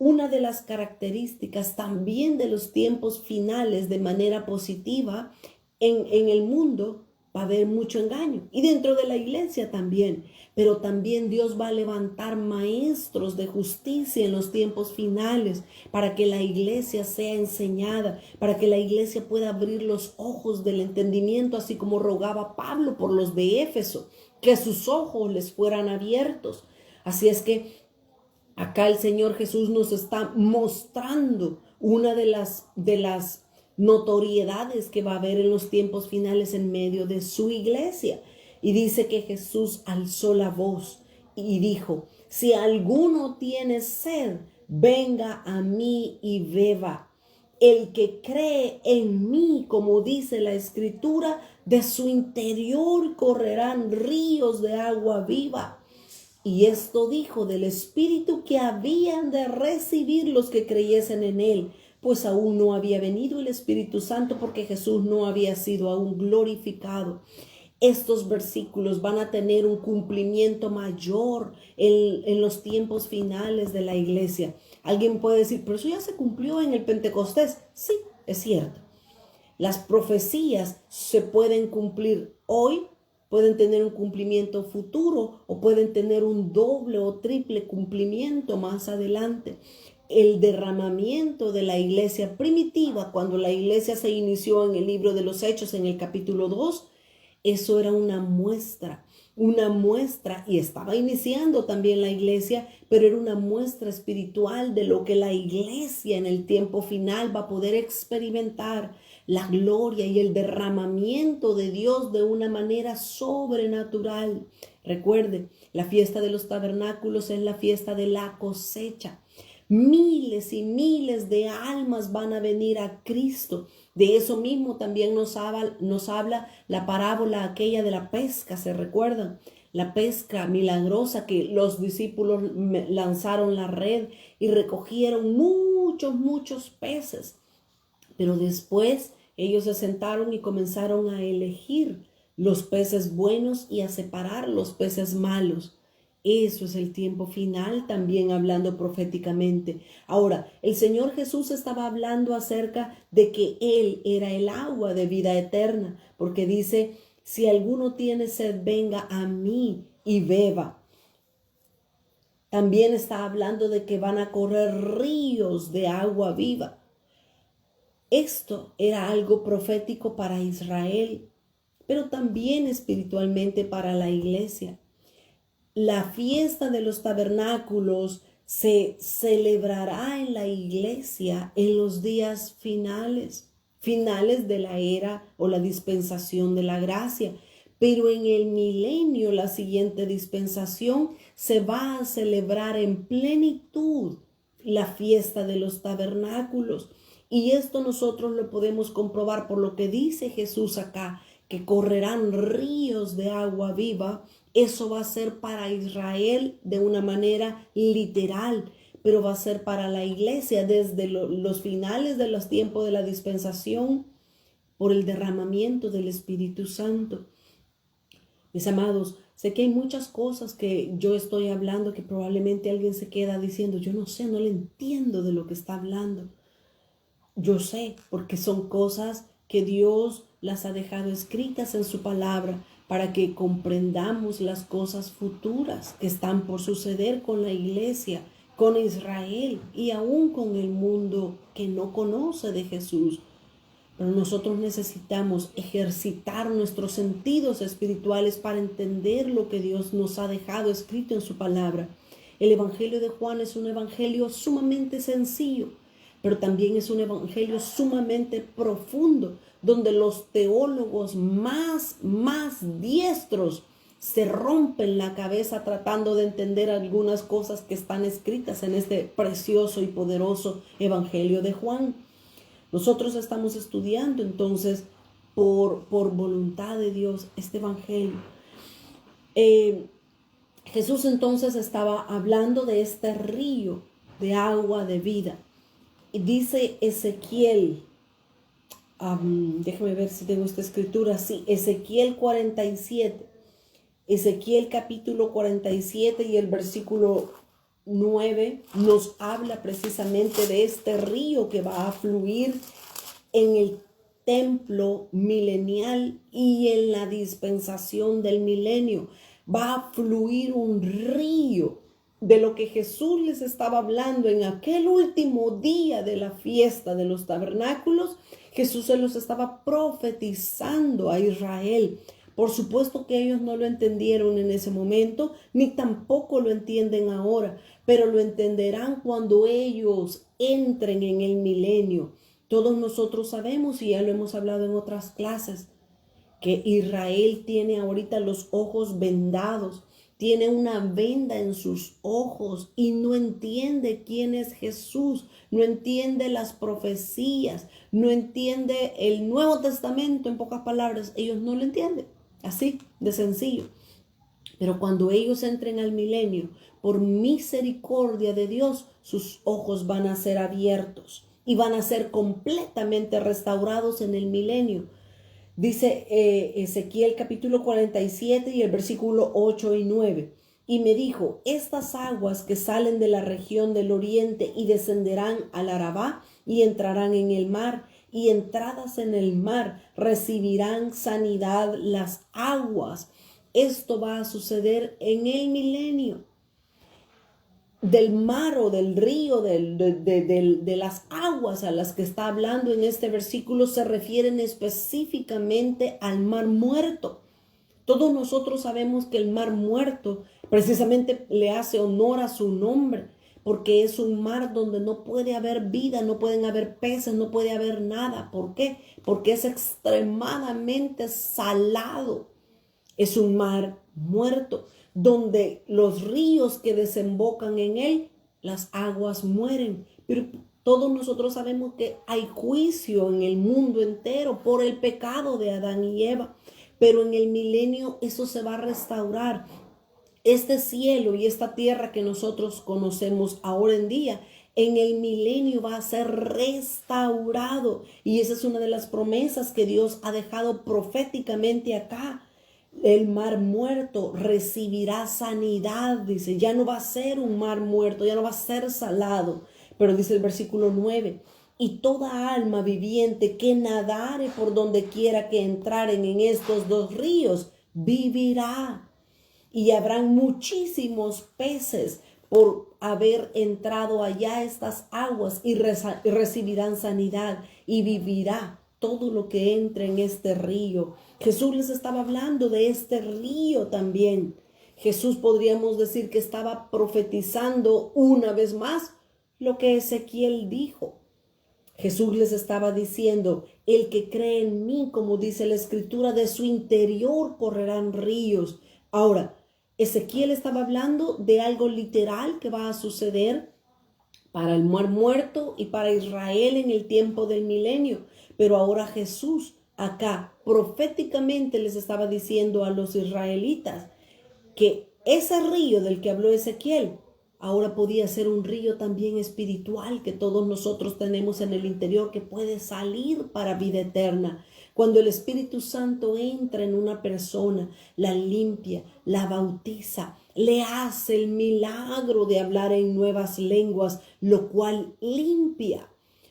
Speaker 1: una de las características también de los tiempos finales de manera positiva en el mundo, va a haber mucho engaño, y dentro de la iglesia también, pero también Dios va a levantar maestros de justicia en los tiempos finales para que la iglesia sea enseñada, para que la iglesia pueda abrir los ojos del entendimiento, así como rogaba Pablo por los de Éfeso, que sus ojos les fueran abiertos. Así es que acá el Señor Jesús nos está mostrando una de las notoriedades que va a haber en los tiempos finales en medio de su iglesia. Y dice que Jesús alzó la voz y dijo: si alguno tiene sed, venga a mí y beba. El que cree en mí, como dice la Escritura, de su interior correrán ríos de agua viva. Y esto dijo del Espíritu que habían de recibir los que creyesen en él, pues aún no había venido el Espíritu Santo, porque Jesús no había sido aún glorificado. Estos versículos van a tener un cumplimiento mayor en los tiempos finales de la iglesia. Alguien puede decir: pero eso ya se cumplió en el Pentecostés. Sí, es cierto. Las profecías se pueden cumplir hoy, pueden tener un cumplimiento futuro o pueden tener un doble o triple cumplimiento más adelante. El derramamiento de la iglesia primitiva, cuando la iglesia se inició en el libro de los Hechos, en el capítulo 2, eso era una muestra, y estaba iniciando también la iglesia, pero era una muestra espiritual de lo que la iglesia en el tiempo final va a poder experimentar, la gloria y el derramamiento de Dios de una manera sobrenatural. Recuerde, la fiesta de los tabernáculos es la fiesta de la cosecha. Miles y miles de almas van a venir a Cristo. De eso mismo también nos habla la parábola aquella de la pesca, ¿se recuerdan? La pesca milagrosa, que los discípulos lanzaron la red y recogieron muchos peces. Pero después ellos se sentaron y comenzaron a elegir los peces buenos y a separar los peces malos. Eso es el tiempo final, también hablando proféticamente. Ahora, el Señor Jesús estaba hablando acerca de que Él era el agua de vida eterna, porque dice: si alguno tiene sed, venga a mí y beba. También está hablando de que van a correr ríos de agua viva. Esto era algo profético para Israel, pero también espiritualmente para la iglesia. La fiesta de los tabernáculos se celebrará en la iglesia en los días finales de la era o la dispensación de la gracia. Pero en el milenio, la siguiente dispensación, se va a celebrar en plenitud la fiesta de los tabernáculos. Y esto nosotros lo podemos comprobar por lo que dice Jesús acá, que correrán ríos de agua viva Eso va a ser para Israel de una manera literal, pero va a ser para la iglesia desde los finales de los tiempos de la dispensación por el derramamiento del Espíritu Santo. Mis amados, sé que hay muchas cosas que yo estoy hablando que probablemente alguien se queda diciendo, yo no sé, no le entiendo de lo que está hablando. Yo sé, porque son cosas que Dios las ha dejado escritas en su palabra para que comprendamos las cosas futuras que están por suceder con la iglesia, con Israel y aún con el mundo que no conoce de Jesús. Pero nosotros necesitamos ejercitar nuestros sentidos espirituales para entender lo que Dios nos ha dejado escrito en su palabra. El Evangelio de Juan es un evangelio sumamente sencillo, pero también es un evangelio sumamente profundo, donde los teólogos más diestros se rompen la cabeza tratando de entender algunas cosas que están escritas en este precioso y poderoso Evangelio de Juan. Nosotros estamos estudiando entonces por voluntad de Dios este evangelio. Jesús entonces estaba hablando de este río de agua de vida. Y dice Ezequiel, déjame ver si tengo esta escritura, sí, Ezequiel 47, Ezequiel capítulo 47 y el versículo 9 nos habla precisamente de este río que va a fluir en el templo milenial y en la dispensación del milenio. Va a fluir un río de lo que Jesús les estaba hablando en aquel último día de la fiesta de los tabernáculos. Jesús se los estaba profetizando a Israel. Por supuesto que ellos no lo entendieron en ese momento, ni tampoco lo entienden ahora, pero lo entenderán cuando ellos entren en el milenio. Todos nosotros sabemos, y ya lo hemos hablado en otras clases, que Israel tiene ahorita los ojos vendados, tiene una venda en sus ojos y no entiende quién es Jesús, no entiende las profecías, no entiende el Nuevo Testamento, en pocas palabras, ellos no lo entienden. Así de sencillo. Pero cuando ellos entren al milenio, por misericordia de Dios, sus ojos van a ser abiertos y van a ser completamente restaurados en el milenio. Dice Ezequiel capítulo 47 y el versículo 8 y 9. Y me dijo, estas aguas que salen de la región del oriente y descenderán al Arabá y entrarán en el mar, y entradas en el mar recibirán sanidad las aguas. Esto va a suceder en el milenio. Del mar o del río, de las aguas a las que está hablando en este versículo se refieren específicamente al mar muerto. Todos nosotros sabemos que el mar muerto precisamente le hace honor a su nombre, porque es un mar donde no puede haber vida, no pueden haber peces, no puede haber nada. ¿Por qué? Porque es extremadamente salado. Es un mar muerto, donde los ríos que desembocan en él, las aguas mueren. Pero todos nosotros sabemos que hay juicio en el mundo entero por el pecado de Adán y Eva. Pero en el milenio eso se va a restaurar. Este cielo y esta tierra que nosotros conocemos ahora en día, en el milenio va a ser restaurado. Y esa es una de las promesas que Dios ha dejado proféticamente acá. El mar muerto recibirá sanidad, dice, ya no va a ser un mar muerto, ya no va a ser salado. Pero dice el versículo 9, y toda alma viviente que nadare por donde quiera que entraren en estos dos ríos, vivirá. Y habrán muchísimos peces por haber entrado allá estas aguas y recibirán sanidad y vivirá todo lo que entre en este río. Jesús les estaba hablando de este río también. Jesús podríamos decir que estaba profetizando una vez más lo que Ezequiel dijo. Jesús les estaba diciendo, el que cree en mí, como dice la escritura, de su interior correrán ríos. Ahora, Ezequiel estaba hablando de algo literal que va a suceder para el mar muerto y para Israel en el tiempo del milenio. Pero ahora Jesús acá proféticamente les estaba diciendo a los israelitas, que ese río del que habló Ezequiel ahora podía ser un río también espiritual que todos nosotros tenemos en el interior, que puede salir para vida eterna. Cuando el Espíritu Santo entra en una persona, la limpia, la bautiza, le hace el milagro de hablar en nuevas lenguas, lo cual limpia.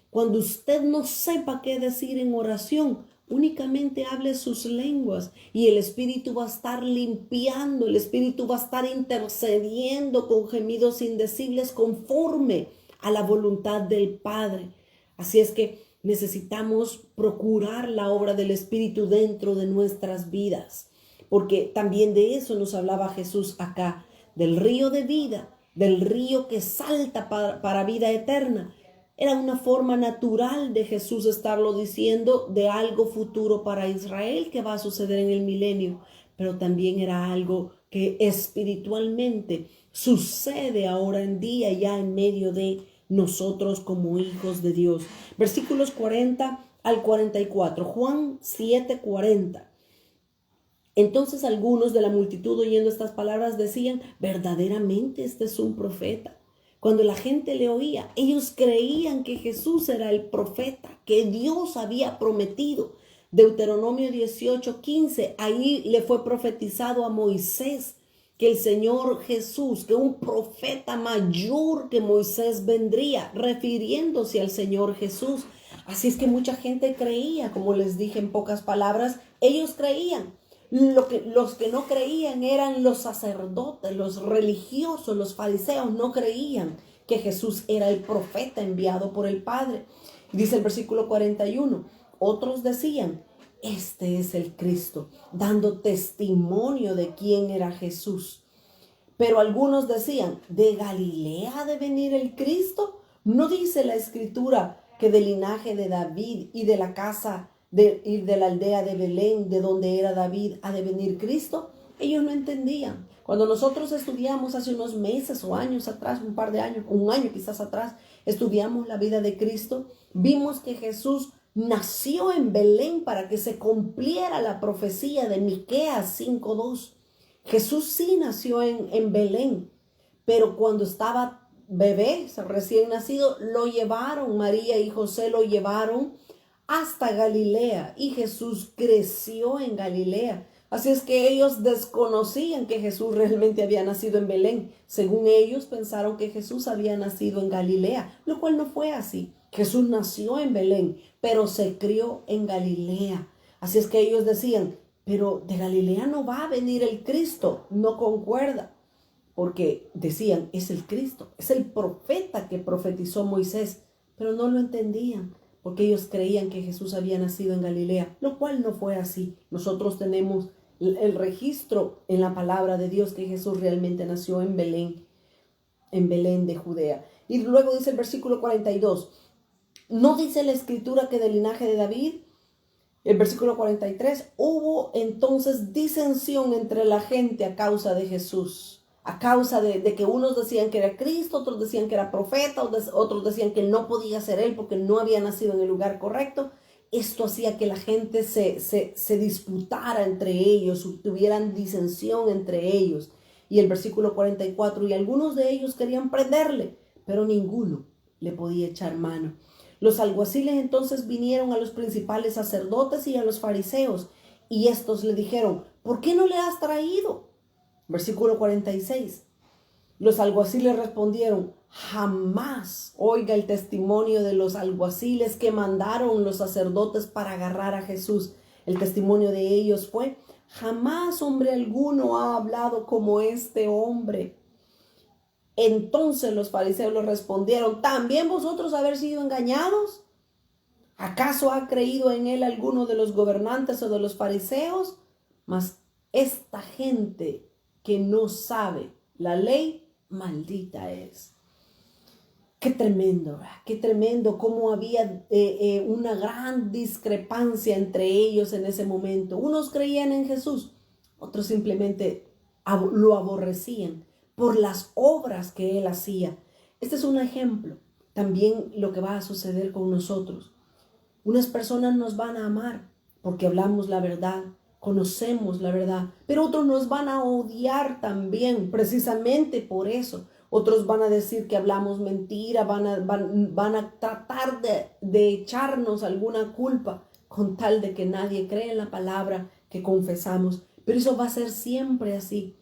Speaker 1: Cuando usted no sepa qué decir en oración, únicamente hable sus lenguas y el Espíritu va a estar limpiando, el Espíritu va a estar intercediendo con gemidos indecibles conforme a la voluntad del Padre. Así es que necesitamos procurar la obra del Espíritu dentro de nuestras vidas, porque también de eso nos hablaba Jesús acá, del río de vida, del río que salta para vida eterna. Era una forma natural de Jesús estarlo diciendo de algo futuro para Israel que va a suceder en el milenio, pero también era algo que espiritualmente sucede ahora en día ya en medio de nosotros como hijos de Dios. Versículos 40 al 44, Juan 7:40. Entonces algunos de la multitud oyendo estas palabras decían, verdaderamente este es un profeta. Cuando la gente le oía, ellos creían que Jesús era el profeta que Dios había prometido. Deuteronomio 18:15, ahí le fue profetizado a Moisés que el Señor Jesús, que un profeta mayor que Moisés vendría, refiriéndose al Señor Jesús. Así es que mucha gente creía, como les dije en pocas palabras, ellos creían. Los que no creían eran los sacerdotes, los religiosos, los fariseos, no creían que Jesús era el profeta enviado por el Padre. Dice el versículo 41, otros decían, este es el Cristo, dando testimonio de quién era Jesús. Pero algunos decían, ¿de Galilea ha de venir el Cristo? ¿No dice la Escritura que del linaje de David y de la casa y de la aldea de Belén, de donde era David, ha de venir Cristo? Ellos no entendían. Cuando nosotros estudiamos hace unos meses o años atrás, un par de años, un año quizás atrás, estudiamos la vida de Cristo, vimos que Jesús nació en Belén para que se cumpliera la profecía de Miqueas 5:2. Jesús sí nació en Belén, pero cuando estaba bebé, recién nacido, lo llevaron, María y José lo llevaron hasta Galilea y Jesús creció en Galilea. Así es que ellos desconocían que Jesús realmente había nacido en Belén. Según ellos pensaron que Jesús había nacido en Galilea, lo cual no fue así. Jesús nació en Belén, pero se crió en Galilea. Así es que ellos decían, pero de Galilea no va a venir el Cristo. No concuerda, porque decían, es el Cristo, es el profeta que profetizó Moisés, pero no lo entendían, porque ellos creían que Jesús había nacido en Galilea, lo cual no fue así. Nosotros tenemos el registro en la palabra de Dios que Jesús realmente nació en Belén de Judea. Y luego dice el versículo 42, ¿no dice la Escritura que del linaje de David? El versículo 43, hubo entonces disensión entre la gente a causa de Jesús, a causa de que unos decían que era Cristo, otros decían que era profeta, otros decían que no podía ser él porque no había nacido en el lugar correcto. Esto hacía que la gente se disputara entre ellos, tuvieran disensión entre ellos. Y el versículo 44, y algunos de ellos querían prenderle, pero ninguno le podía echar mano. Los alguaciles entonces vinieron a los principales sacerdotes y a los fariseos, y estos le dijeron, ¿por qué no le has traído? Versículo 46. Los alguaciles respondieron, jamás. Oiga el testimonio de los alguaciles que mandaron los sacerdotes para agarrar a Jesús. El testimonio de ellos fue, jamás hombre alguno ha hablado como este hombre. Entonces los fariseos les respondieron, ¿también vosotros habéis sido engañados? ¿Acaso ha creído en él alguno de los gobernantes o de los fariseos? Mas esta gente que no sabe la ley, maldita es. Qué tremendo cómo había una gran discrepancia entre ellos en ese momento. Unos creían en Jesús, otros simplemente lo aborrecían por las obras que él hacía. Este es un ejemplo. También lo que va a suceder con nosotros. Unas personas nos van a amar porque hablamos la verdad, conocemos la verdad, pero otros nos van a odiar también, precisamente por eso. Otros van a decir que hablamos mentira, van a tratar de echarnos alguna culpa con tal de que nadie cree en la palabra que confesamos. Pero eso va a ser siempre así.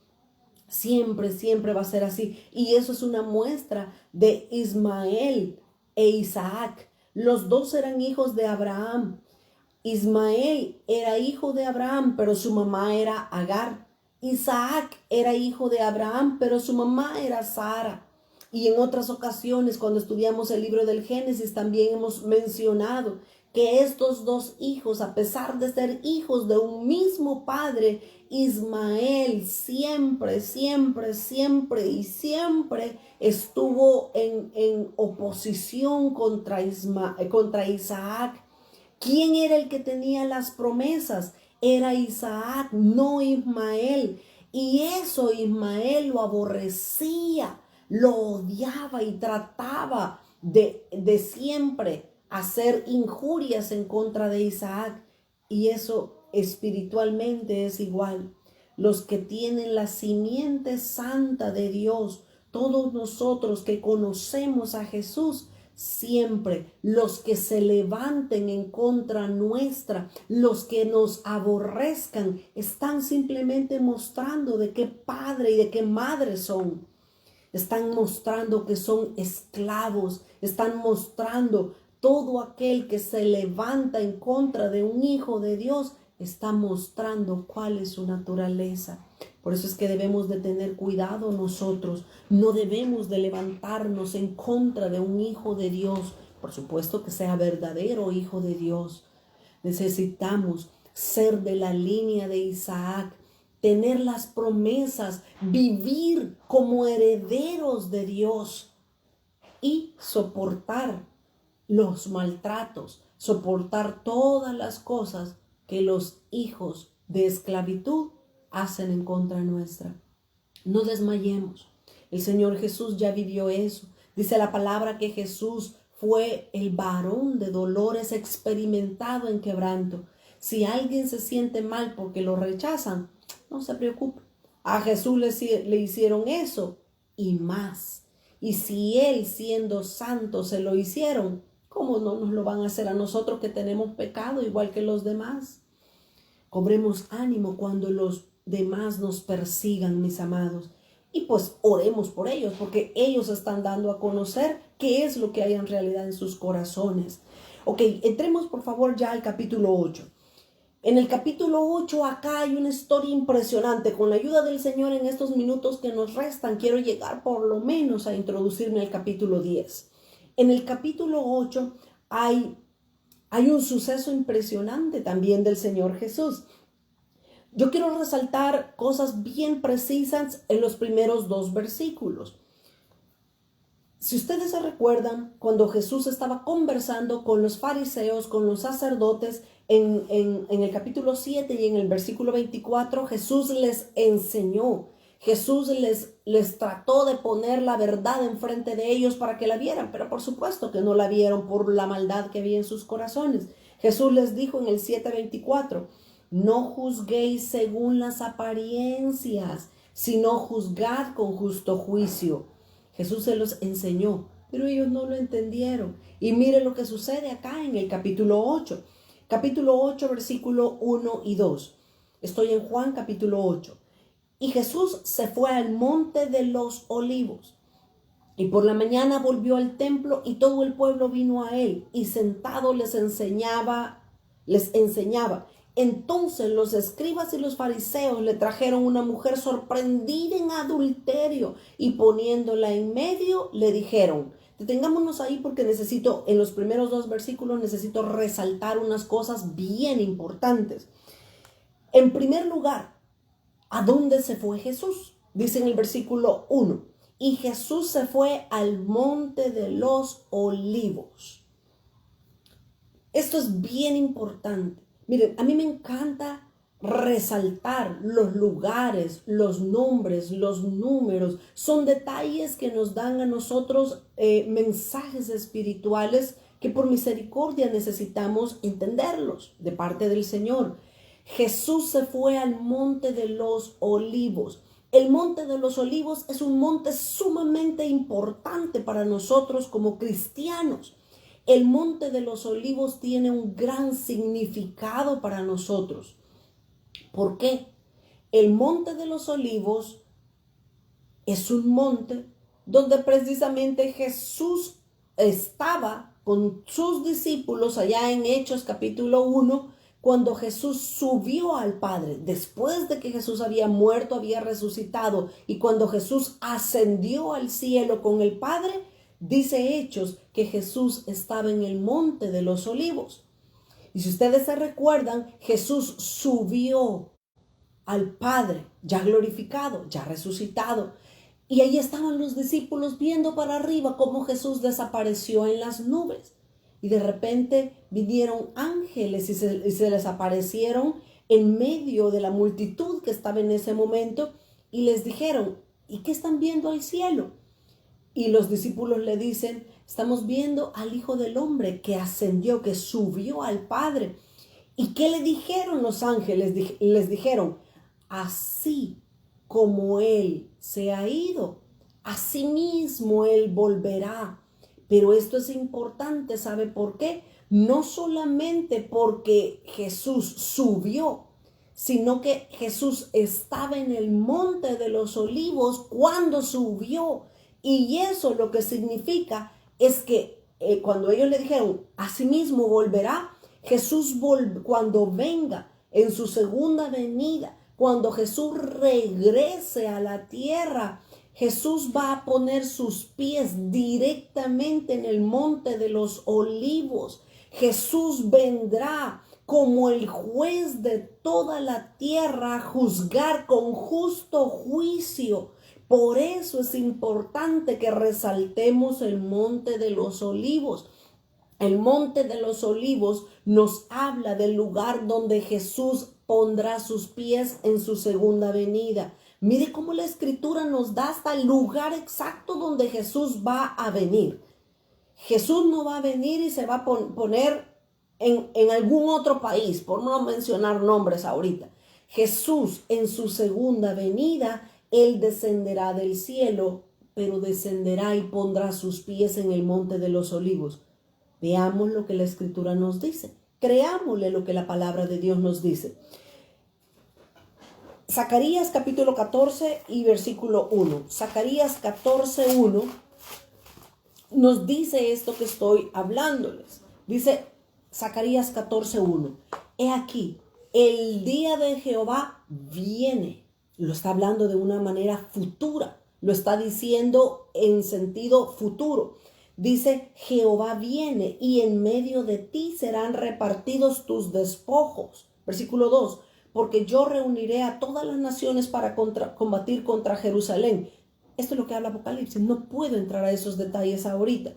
Speaker 1: Siempre, siempre va a ser así. Y eso es una muestra de Ismael e Isaac. Los dos eran hijos de Abraham. Ismael era hijo de Abraham, pero su mamá era Agar. Isaac era hijo de Abraham, pero su mamá era Sara. Y en otras ocasiones, cuando estudiamos el libro del Génesis, también hemos mencionado que estos dos hijos, a pesar de ser hijos de un mismo padre, Ismael siempre, siempre, siempre y siempre estuvo en oposición contra Isaac. ¿Quién era el que tenía las promesas? Era Isaac, no Ismael. Y eso Ismael lo aborrecía, lo odiaba y trataba de siempre hacer injurias en contra de Isaac. Y eso espiritualmente es igual. Los que tienen la simiente santa de Dios, todos nosotros que conocemos a Jesús, siempre los que se levanten en contra nuestra, los que nos aborrezcan, están simplemente mostrando de qué padre y de qué madre son. Están mostrando que son esclavos, están mostrando todo aquel que se levanta en contra de un hijo de Dios, está mostrando cuál es su naturaleza. Por eso es que debemos de tener cuidado nosotros. No debemos de levantarnos en contra de un hijo de Dios. Por supuesto que sea verdadero hijo de Dios. Necesitamos ser de la línea de Isaac, tener las promesas, vivir como herederos de Dios y soportar los maltratos, soportar todas las cosas que los hijos de esclavitud hacen en contra nuestra. No desmayemos. El Señor Jesús ya vivió eso. Dice la palabra que Jesús fue el varón de dolores, experimentado en quebranto. Si alguien se siente mal porque lo rechazan, no se preocupe. A Jesús le hicieron eso y más. Y si Él, siendo santo, se lo hicieron, ¿cómo no nos lo van a hacer a nosotros que tenemos pecado igual que los demás? Cobremos ánimo cuando los demás nos persigan, mis amados. Y pues oremos por ellos, porque ellos están dando a conocer qué es lo que hay en realidad en sus corazones. Ok, entremos por favor ya al capítulo 8. En el capítulo 8 acá hay una historia impresionante. Con la ayuda del Señor en estos minutos que nos restan, quiero llegar por lo menos a introducirme al capítulo 10. En el capítulo 8 hay un suceso impresionante también del Señor Jesús. Yo quiero resaltar cosas bien precisas en los primeros 2 versículos. Si ustedes se recuerdan, cuando Jesús estaba conversando con los fariseos, con los sacerdotes, en el capítulo 7 y en el versículo 24, Jesús les enseñó. Jesús les trató de poner la verdad enfrente de ellos para que la vieran, pero por supuesto que no la vieron por la maldad que había en sus corazones. Jesús les dijo en el 7:24, no juzguéis según las apariencias, sino juzgad con justo juicio. Jesús se los enseñó, pero ellos no lo entendieron. Y mire lo que sucede acá en el capítulo 8. Capítulo 8, versículo 1 y 2. Estoy en Juan capítulo 8. Y Jesús se fue al monte de los olivos. Y por la mañana volvió al templo y todo el pueblo vino a él. Y sentado les enseñaba. Entonces los escribas y los fariseos le trajeron una mujer sorprendida en adulterio. Y poniéndola en medio le dijeron. Detengámonos ahí porque en los primeros 2 versículos necesito resaltar unas cosas bien importantes. En primer lugar, ¿a dónde se fue Jesús? Dice en el versículo 1. Y Jesús se fue al monte de los olivos. Esto es bien importante. Miren, a mí me encanta resaltar los lugares, los nombres, los números. Son detalles que nos dan a nosotros mensajes espirituales que por misericordia necesitamos entenderlos de parte del Señor. Jesús se fue al monte de los olivos. El monte de los olivos es un monte sumamente importante para nosotros como cristianos. El monte de los olivos tiene un gran significado para nosotros. ¿Por qué? El monte de los olivos es un monte donde precisamente Jesús estaba con sus discípulos allá en Hechos capítulo 1, cuando Jesús subió al Padre, después de que Jesús había muerto, había resucitado, y cuando Jesús ascendió al cielo con el Padre, dice Hechos que Jesús estaba en el monte de los olivos. Y si ustedes se recuerdan, Jesús subió al Padre, ya glorificado, ya resucitado. Y ahí estaban los discípulos viendo para arriba cómo Jesús desapareció en las nubes. Y de repente vinieron ángeles y se les aparecieron en medio de la multitud que estaba en ese momento y les dijeron, ¿y qué están viendo al cielo? Y los discípulos le dicen, estamos viendo al Hijo del Hombre que ascendió, que subió al Padre. ¿Y qué le dijeron los ángeles? Les dijeron, así como Él se ha ido, así mismo Él volverá. Pero esto es importante, ¿sabe por qué? No solamente porque Jesús subió, sino que Jesús estaba en el monte de los olivos cuando subió. Y eso lo que significa es que cuando ellos le dijeron, así mismo volverá, Jesús cuando venga en su segunda venida, cuando Jesús regrese a la tierra, Jesús va a poner sus pies directamente en el monte de los olivos. Jesús vendrá como el juez de toda la tierra a juzgar con justo juicio. Por eso es importante que resaltemos el monte de los olivos. El monte de los olivos nos habla del lugar donde Jesús pondrá sus pies en su segunda venida. Mire cómo la Escritura nos da hasta el lugar exacto donde Jesús va a venir. Jesús no va a venir y se va a poner en algún otro país, por no mencionar nombres ahorita. Jesús en su segunda venida, Él descenderá del cielo, pero descenderá y pondrá sus pies en el monte de los olivos. Veamos lo que la Escritura nos dice. Creámosle lo que la palabra de Dios nos dice. Zacarías capítulo 14 y versículo 1. Zacarías 14, 1 nos dice esto que estoy hablándoles. Dice Zacarías 14, 1. He aquí, el día de Jehová viene. Lo está hablando de una manera futura. Lo está diciendo en sentido futuro. Dice, Jehová viene y en medio de ti serán repartidos tus despojos. Versículo 2. Porque yo reuniré a todas las naciones para combatir contra Jerusalén. Esto es lo que habla Apocalipsis. No puedo entrar a esos detalles ahorita.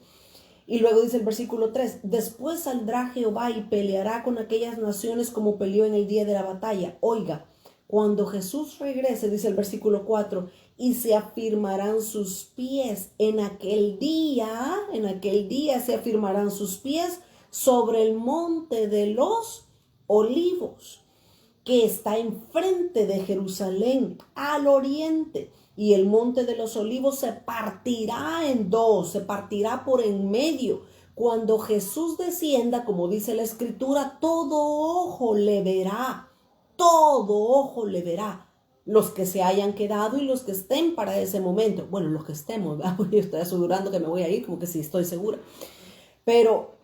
Speaker 1: Y luego dice el versículo 3. Después saldrá Jehová y peleará con aquellas naciones como peleó en el día de la batalla. Oiga, cuando Jesús regrese, dice el versículo 4, y se afirmarán sus pies en aquel día se afirmarán sus pies sobre el monte de los olivos, que está enfrente de Jerusalén, al oriente. Y el monte de los olivos se partirá en dos, se partirá por en medio. Cuando Jesús descienda, como dice la Escritura, todo ojo le verá, todo ojo le verá. Los que se hayan quedado y los que estén para ese momento. Bueno, los que estemos, ¿verdad? Yo estoy asegurando que me voy a ir, como que sí, estoy segura. Pero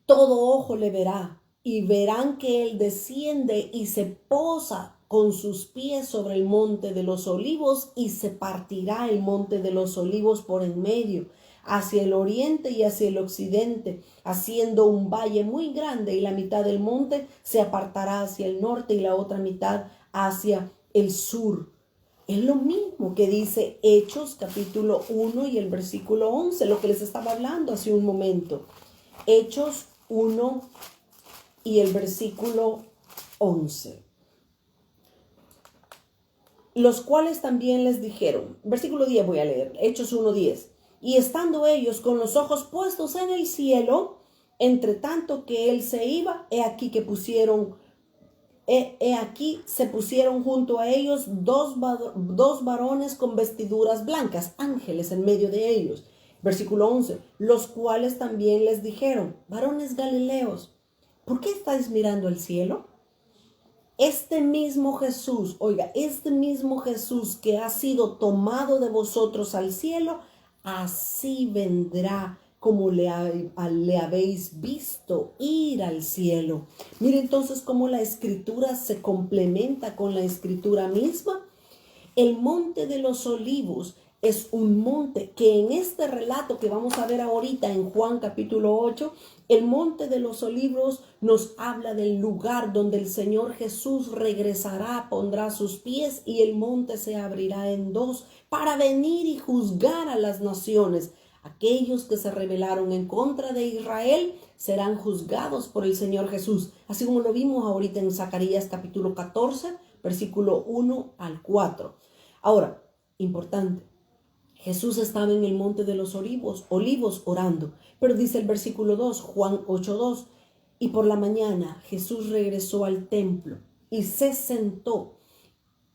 Speaker 1: todo ojo le verá y verán que Él desciende y se posa con sus pies sobre el monte de los olivos y se partirá el monte de los olivos por en medio, hacia el oriente y hacia el occidente, haciendo un valle muy grande, y la mitad del monte se apartará hacia el norte y la otra mitad hacia el sur. Es lo mismo que dice Hechos capítulo 1 y el versículo 11, lo que les estaba hablando hace un momento. Hechos 1 y el versículo 11. Los cuales también les dijeron, versículo 10 voy a leer, Hechos 1:10. Y estando ellos con los ojos puestos en el cielo, entre tanto que él se iba, he aquí que pusieron He aquí se pusieron junto a ellos dos varones con vestiduras blancas, ángeles en medio de ellos. Versículo 11, los cuales también les dijeron, varones galileos, ¿por qué estáis mirando al cielo? Este mismo Jesús, oiga, este mismo Jesús que ha sido tomado de vosotros al cielo, así vendrá como le habéis visto ir al cielo. Mire entonces cómo la escritura se complementa con la escritura misma. El monte de los olivos es un monte que en este relato que vamos a ver ahorita en Juan capítulo 8, el monte de los olivos nos habla del lugar donde el Señor Jesús regresará, pondrá sus pies y el monte se abrirá en dos para venir y juzgar a las naciones. Aquellos que se rebelaron en contra de Israel serán juzgados por el Señor Jesús, así como lo vimos ahorita en Zacarías capítulo 14, versículo 1 al 4. Ahora, importante, Jesús estaba en el monte de los olivos orando, pero dice el versículo 2, Juan 8:2, y por la mañana Jesús regresó al templo y se sentó.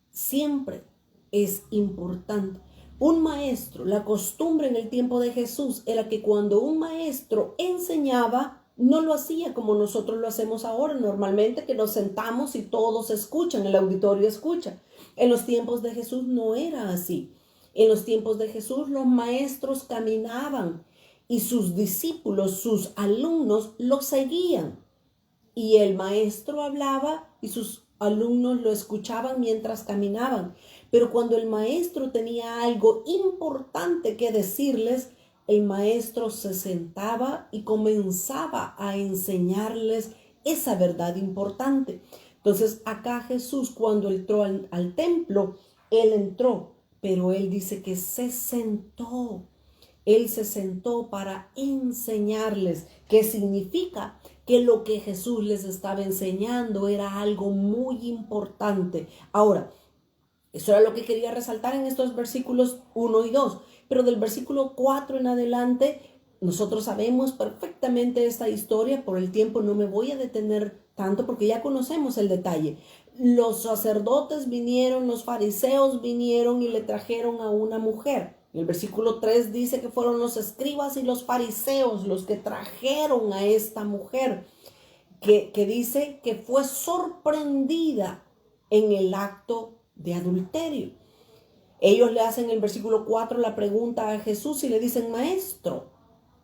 Speaker 1: Siempre es importante. Un maestro, la costumbre en el tiempo de Jesús era que cuando un maestro enseñaba, no lo hacía como nosotros lo hacemos ahora normalmente, que nos sentamos y todos escuchan, el auditorio escucha. En los tiempos de Jesús no era así. En los tiempos de Jesús los maestros caminaban y sus discípulos, sus alumnos, lo seguían. Y el maestro hablaba y sus alumnos lo escuchaban mientras caminaban. Pero cuando el maestro tenía algo importante que decirles, el maestro se sentaba y comenzaba a enseñarles esa verdad importante. Entonces acá Jesús, cuando entró al templo, él entró, pero él dice que se sentó. Él se sentó para enseñarles. ¿Qué significa? Que lo que Jesús les estaba enseñando era algo muy importante. Ahora, eso era lo que quería resaltar en estos versículos 1 y 2. Pero del versículo 4 en adelante, nosotros sabemos perfectamente esta historia. Por el tiempo no me voy a detener tanto porque ya conocemos el detalle. Los sacerdotes vinieron, los fariseos vinieron y le trajeron a una mujer. El versículo 3 dice que fueron los escribas y los fariseos los que trajeron a esta mujer, que dice que fue sorprendida en el acto de adulterio. Ellos le hacen en el versículo 4 la pregunta a Jesús y le dicen, maestro,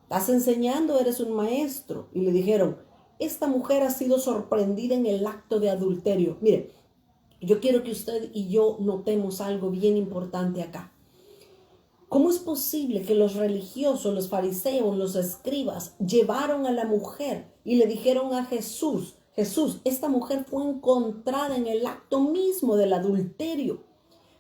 Speaker 1: ¿estás enseñando? Eres un maestro. Y le dijeron, esta mujer ha sido sorprendida en el acto de adulterio. Mire, yo quiero que usted y yo notemos algo bien importante acá. ¿Cómo es posible que los religiosos, los fariseos, los escribas llevaron a la mujer y le dijeron a Jesús, Jesús, esta mujer fue encontrada en el acto mismo del adulterio?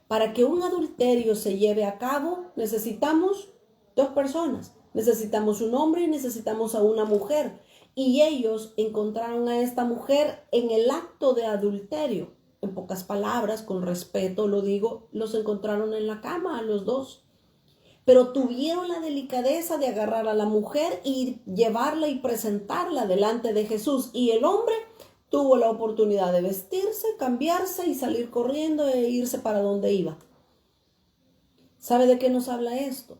Speaker 1: Para que un adulterio se lleve a cabo, necesitamos dos personas. Necesitamos un hombre y necesitamos a una mujer. Y ellos encontraron a esta mujer en el acto de adulterio. En pocas palabras, con respeto lo digo, los encontraron en la cama a los dos. Pero tuvieron la delicadeza de agarrar a la mujer y llevarla y presentarla delante de Jesús. Y el hombre tuvo la oportunidad de vestirse, cambiarse y salir corriendo e irse para donde iba. ¿Sabe de qué nos habla esto?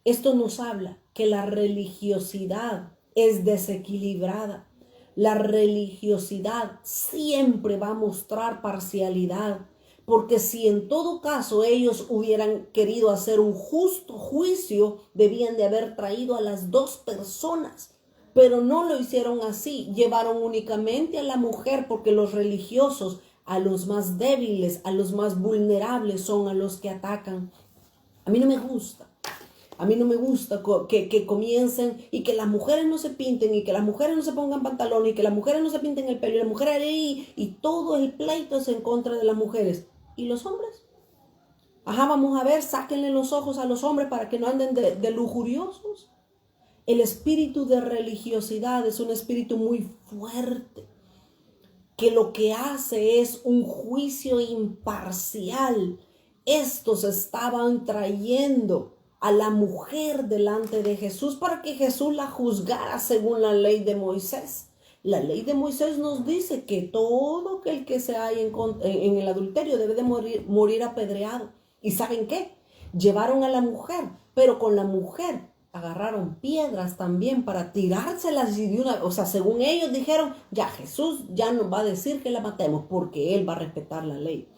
Speaker 1: Esto nos habla que la religiosidad es desequilibrada. La religiosidad siempre va a mostrar parcialidad. Porque si en todo caso ellos hubieran querido hacer un justo juicio, debían de haber traído a las dos personas. Pero no lo hicieron así. Llevaron únicamente a la mujer porque los religiosos, a los más débiles, a los más vulnerables son a los que atacan. A mí no me gusta. A mí no me gusta que comiencen y que las mujeres no se pinten y que las mujeres no se pongan pantalones y que las mujeres no se pinten el pelo y las mujeres y todo el pleito es en contra de las mujeres. ¿Y los hombres? Ajá, vamos a ver, sáquenle los ojos a los hombres para que no anden de lujuriosos. El espíritu de religiosidad es un espíritu muy fuerte, que lo que hace es un juicio imparcial. Estos estaban trayendo a la mujer delante de Jesús para que Jesús la juzgara según la ley de Moisés. La ley de Moisés nos dice que todo el que se halla en el adulterio debe de morir apedreado. ¿Y saben qué? Llevaron a la mujer, pero con la mujer agarraron piedras también para tirárselas y o sea, según ellos dijeron, ya Jesús ya nos va a decir que la matemos porque él va a respetar la ley.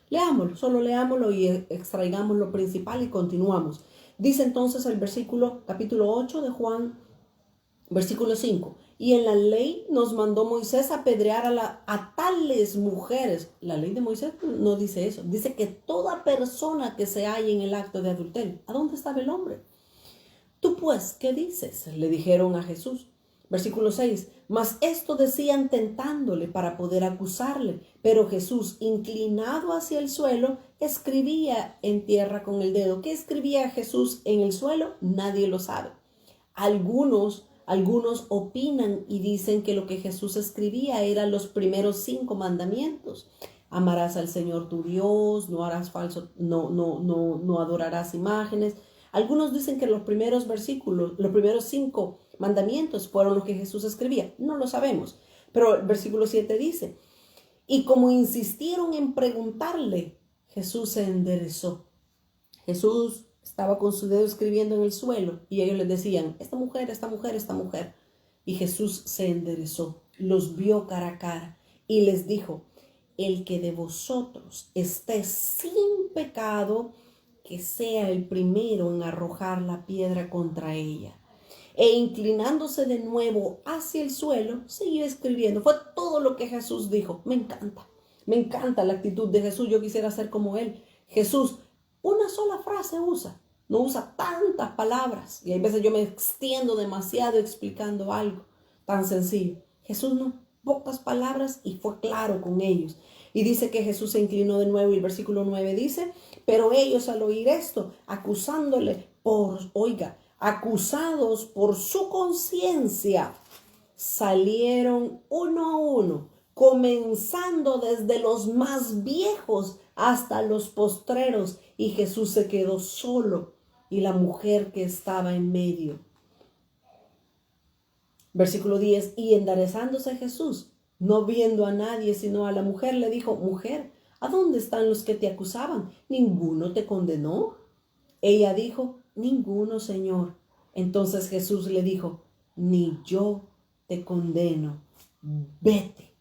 Speaker 1: Leámoslo, solo leámoslo y extraigamos lo principal y continuamos. Dice entonces el capítulo 8 de Juan, versículo 5. Y en la ley nos mandó Moisés apedrear a tales mujeres. La ley de Moisés no dice eso. Dice que toda persona que se halla en el acto de adulterio. ¿A dónde estaba el hombre? Tú pues, ¿qué dices? Le dijeron a Jesús. Versículo 6. Mas esto decían tentándole para poder acusarle. Pero Jesús, inclinado hacia el suelo, escribía en tierra con el dedo. ¿Qué escribía Jesús en el suelo? Nadie lo sabe. Algunos opinan y dicen que lo que Jesús escribía eran los primeros 5 mandamientos. Amarás al Señor tu Dios, no harás falso, no adorarás imágenes. Algunos dicen que los primeros versículos, los primeros 5 mandamientos fueron los que Jesús escribía. No lo sabemos. Pero el versículo 7 dice, y como insistieron en preguntarle, Jesús se enderezó. Jesús estaba con su dedo escribiendo en el suelo y ellos les decían, esta mujer, esta mujer, esta mujer. Y Jesús se enderezó, los vio cara a cara y les dijo, el que de vosotros esté sin pecado, que sea el primero en arrojar la piedra contra ella. E inclinándose de nuevo hacia el suelo, siguió escribiendo. Fue todo lo que Jesús dijo. Me encanta la actitud de Jesús. Yo quisiera ser como él. Jesús, una sola frase usa. No usa tantas palabras. Y hay veces yo me extiendo demasiado explicando algo tan sencillo. Jesús no, pocas palabras y fue claro con ellos. Y dice que Jesús se inclinó de nuevo y el versículo 9 dice, pero ellos al oír esto, acusados por su conciencia, salieron uno a uno, comenzando desde los más viejos hasta los postreros, y Jesús se quedó solo y la mujer que estaba en medio. Versículo 10, y enderezándose Jesús, no viendo a nadie sino a la mujer, le dijo, mujer, ¿a dónde están los que te acusaban? ¿Ninguno te condenó? Ella dijo, ninguno, Señor. Entonces Jesús le dijo, ni yo te condeno, vete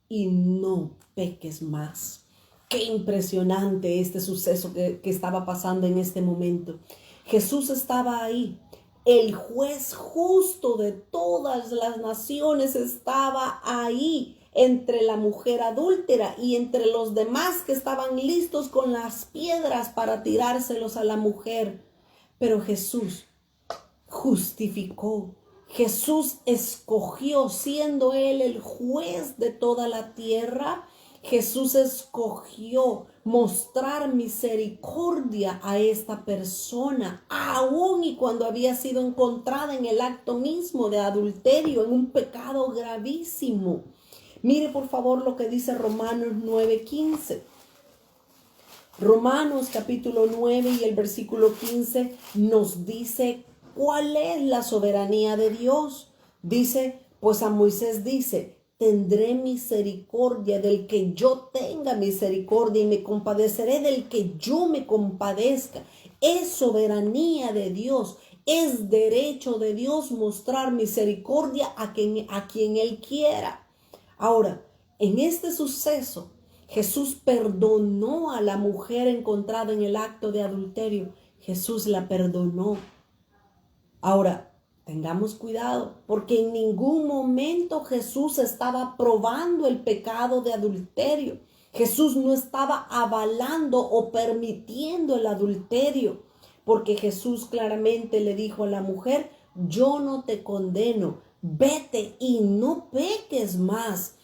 Speaker 1: y no peques más. Qué impresionante este suceso que estaba pasando en este momento. Jesús estaba ahí. El juez justo de todas las naciones estaba ahí entre la mujer adúltera y entre los demás que estaban listos con las piedras para tirárselos a la mujer. Pero Jesús justificó. Jesús escogió, siendo él el juez de toda la tierra. Jesús escogió mostrar misericordia a esta persona, aun y cuando había sido encontrada en el acto mismo de adulterio, en un pecado gravísimo. Mire por favor lo que dice Romanos 9:15. Romanos capítulo 9 y el versículo 15 nos dice cuál es la soberanía de Dios. Dice, pues a Moisés dice, tendré misericordia del que yo tenga misericordia y me compadeceré del que yo me compadezca. Es soberanía de Dios, es derecho de Dios mostrar misericordia a quien Él quiera. Ahora, en este suceso, Jesús perdonó a la mujer encontrada en el acto de adulterio. Jesús la perdonó. Ahora, tengamos cuidado, porque en ningún momento Jesús estaba probando el pecado de adulterio. Jesús no estaba avalando o permitiendo el adulterio, porque Jesús claramente le dijo a la mujer, yo no te condeno, vete y no peques más.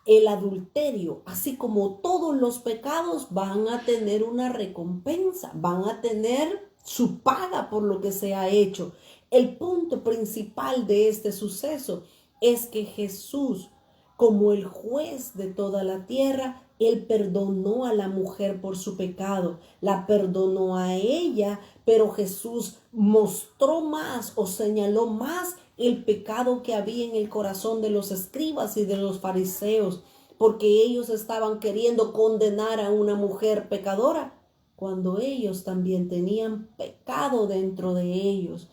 Speaker 1: El adulterio, así como todos los pecados, van a tener una recompensa, van a tener su paga por lo que se ha hecho. El punto principal de este suceso es que Jesús, como el juez de toda la tierra, Él perdonó a la mujer por su pecado, la perdonó a ella, pero Jesús mostró más o señaló más el pecado que había en el corazón de los escribas y de los fariseos, porque ellos estaban queriendo condenar a una mujer pecadora, cuando ellos también tenían pecado dentro de ellos.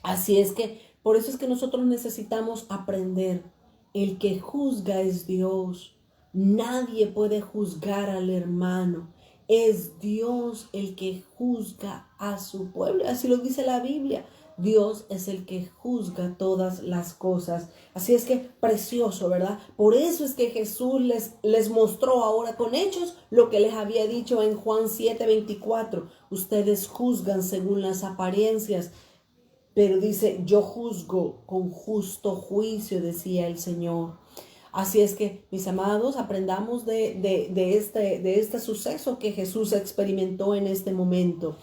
Speaker 1: Así es que, por eso es que nosotros necesitamos aprender. El que juzga es Dios. Nadie puede juzgar al hermano. Es Dios el que juzga a su pueblo. Así lo dice la Biblia. Dios es el que juzga todas las cosas. Así es que precioso, ¿verdad? Por eso es que Jesús les mostró ahora con hechos lo que les había dicho en Juan 7:24. Ustedes juzgan según las apariencias, pero dice, yo juzgo con justo juicio, decía el Señor. Así es que, mis amados, aprendamos de este suceso que Jesús experimentó en este momento.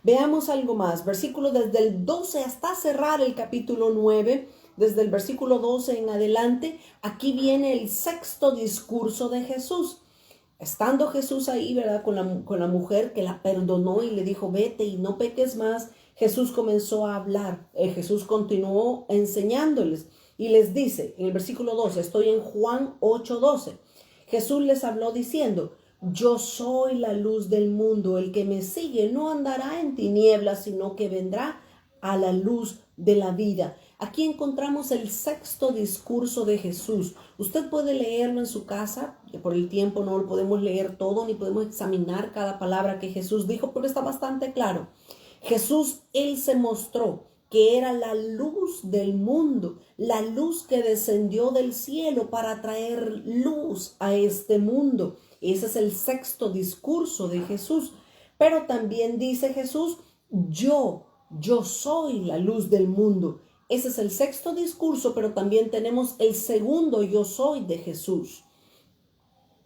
Speaker 1: Veamos algo más, versículo desde el 12 hasta cerrar el capítulo 9, desde el versículo 12 en adelante, aquí viene el sexto discurso de Jesús. Estando Jesús ahí, ¿verdad? Con la mujer que la perdonó y le dijo, vete y no peques más, Jesús comenzó a hablar. Jesús continuó enseñándoles y les dice, en el versículo 12, estoy en Juan 8:12, Jesús les habló diciendo, yo soy la luz del mundo, el que me sigue no andará en tinieblas, sino que vendrá a la luz de la vida. Aquí encontramos el sexto discurso de Jesús. Usted puede leerlo en su casa, que por el tiempo no lo podemos leer todo, ni podemos examinar cada palabra que Jesús dijo, pero está bastante claro. Jesús, él se mostró que era la luz del mundo, la luz que descendió del cielo para traer luz a este mundo. Ese es el sexto discurso de Jesús. Pero también dice Jesús, yo soy la luz del mundo. Ese es el sexto discurso, pero también tenemos el segundo yo soy de Jesús.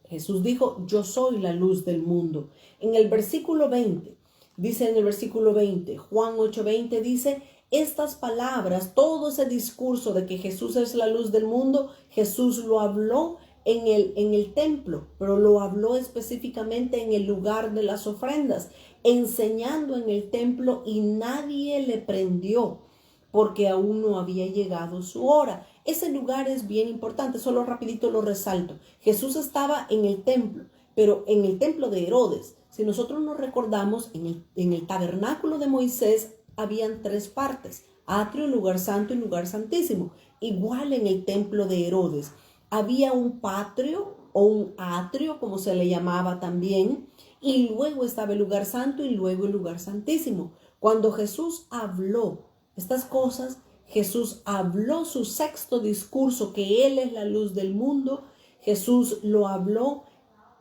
Speaker 1: Jesús dijo, yo soy la luz del mundo. En el versículo 20, dice en el versículo 20, Juan 8:20 dice, estas palabras, todo ese discurso de que Jesús es la luz del mundo, Jesús lo habló en el templo, pero lo habló específicamente en el lugar de las ofrendas, enseñando en el templo y nadie le prendió porque aún no había llegado su hora. Ese lugar es bien importante, solo rapidito lo resalto. Jesús estaba en el templo, pero en el templo de Herodes. Si nosotros nos recordamos, en el tabernáculo de Moisés habían tres partes, atrio, lugar santo y lugar santísimo. Igual en el templo de Herodes había un patrio o un atrio, como se le llamaba también, y luego estaba el lugar santo y luego el lugar santísimo. Cuando Jesús habló estas cosas, Jesús habló su sexto discurso, que Él es la luz del mundo. Jesús lo habló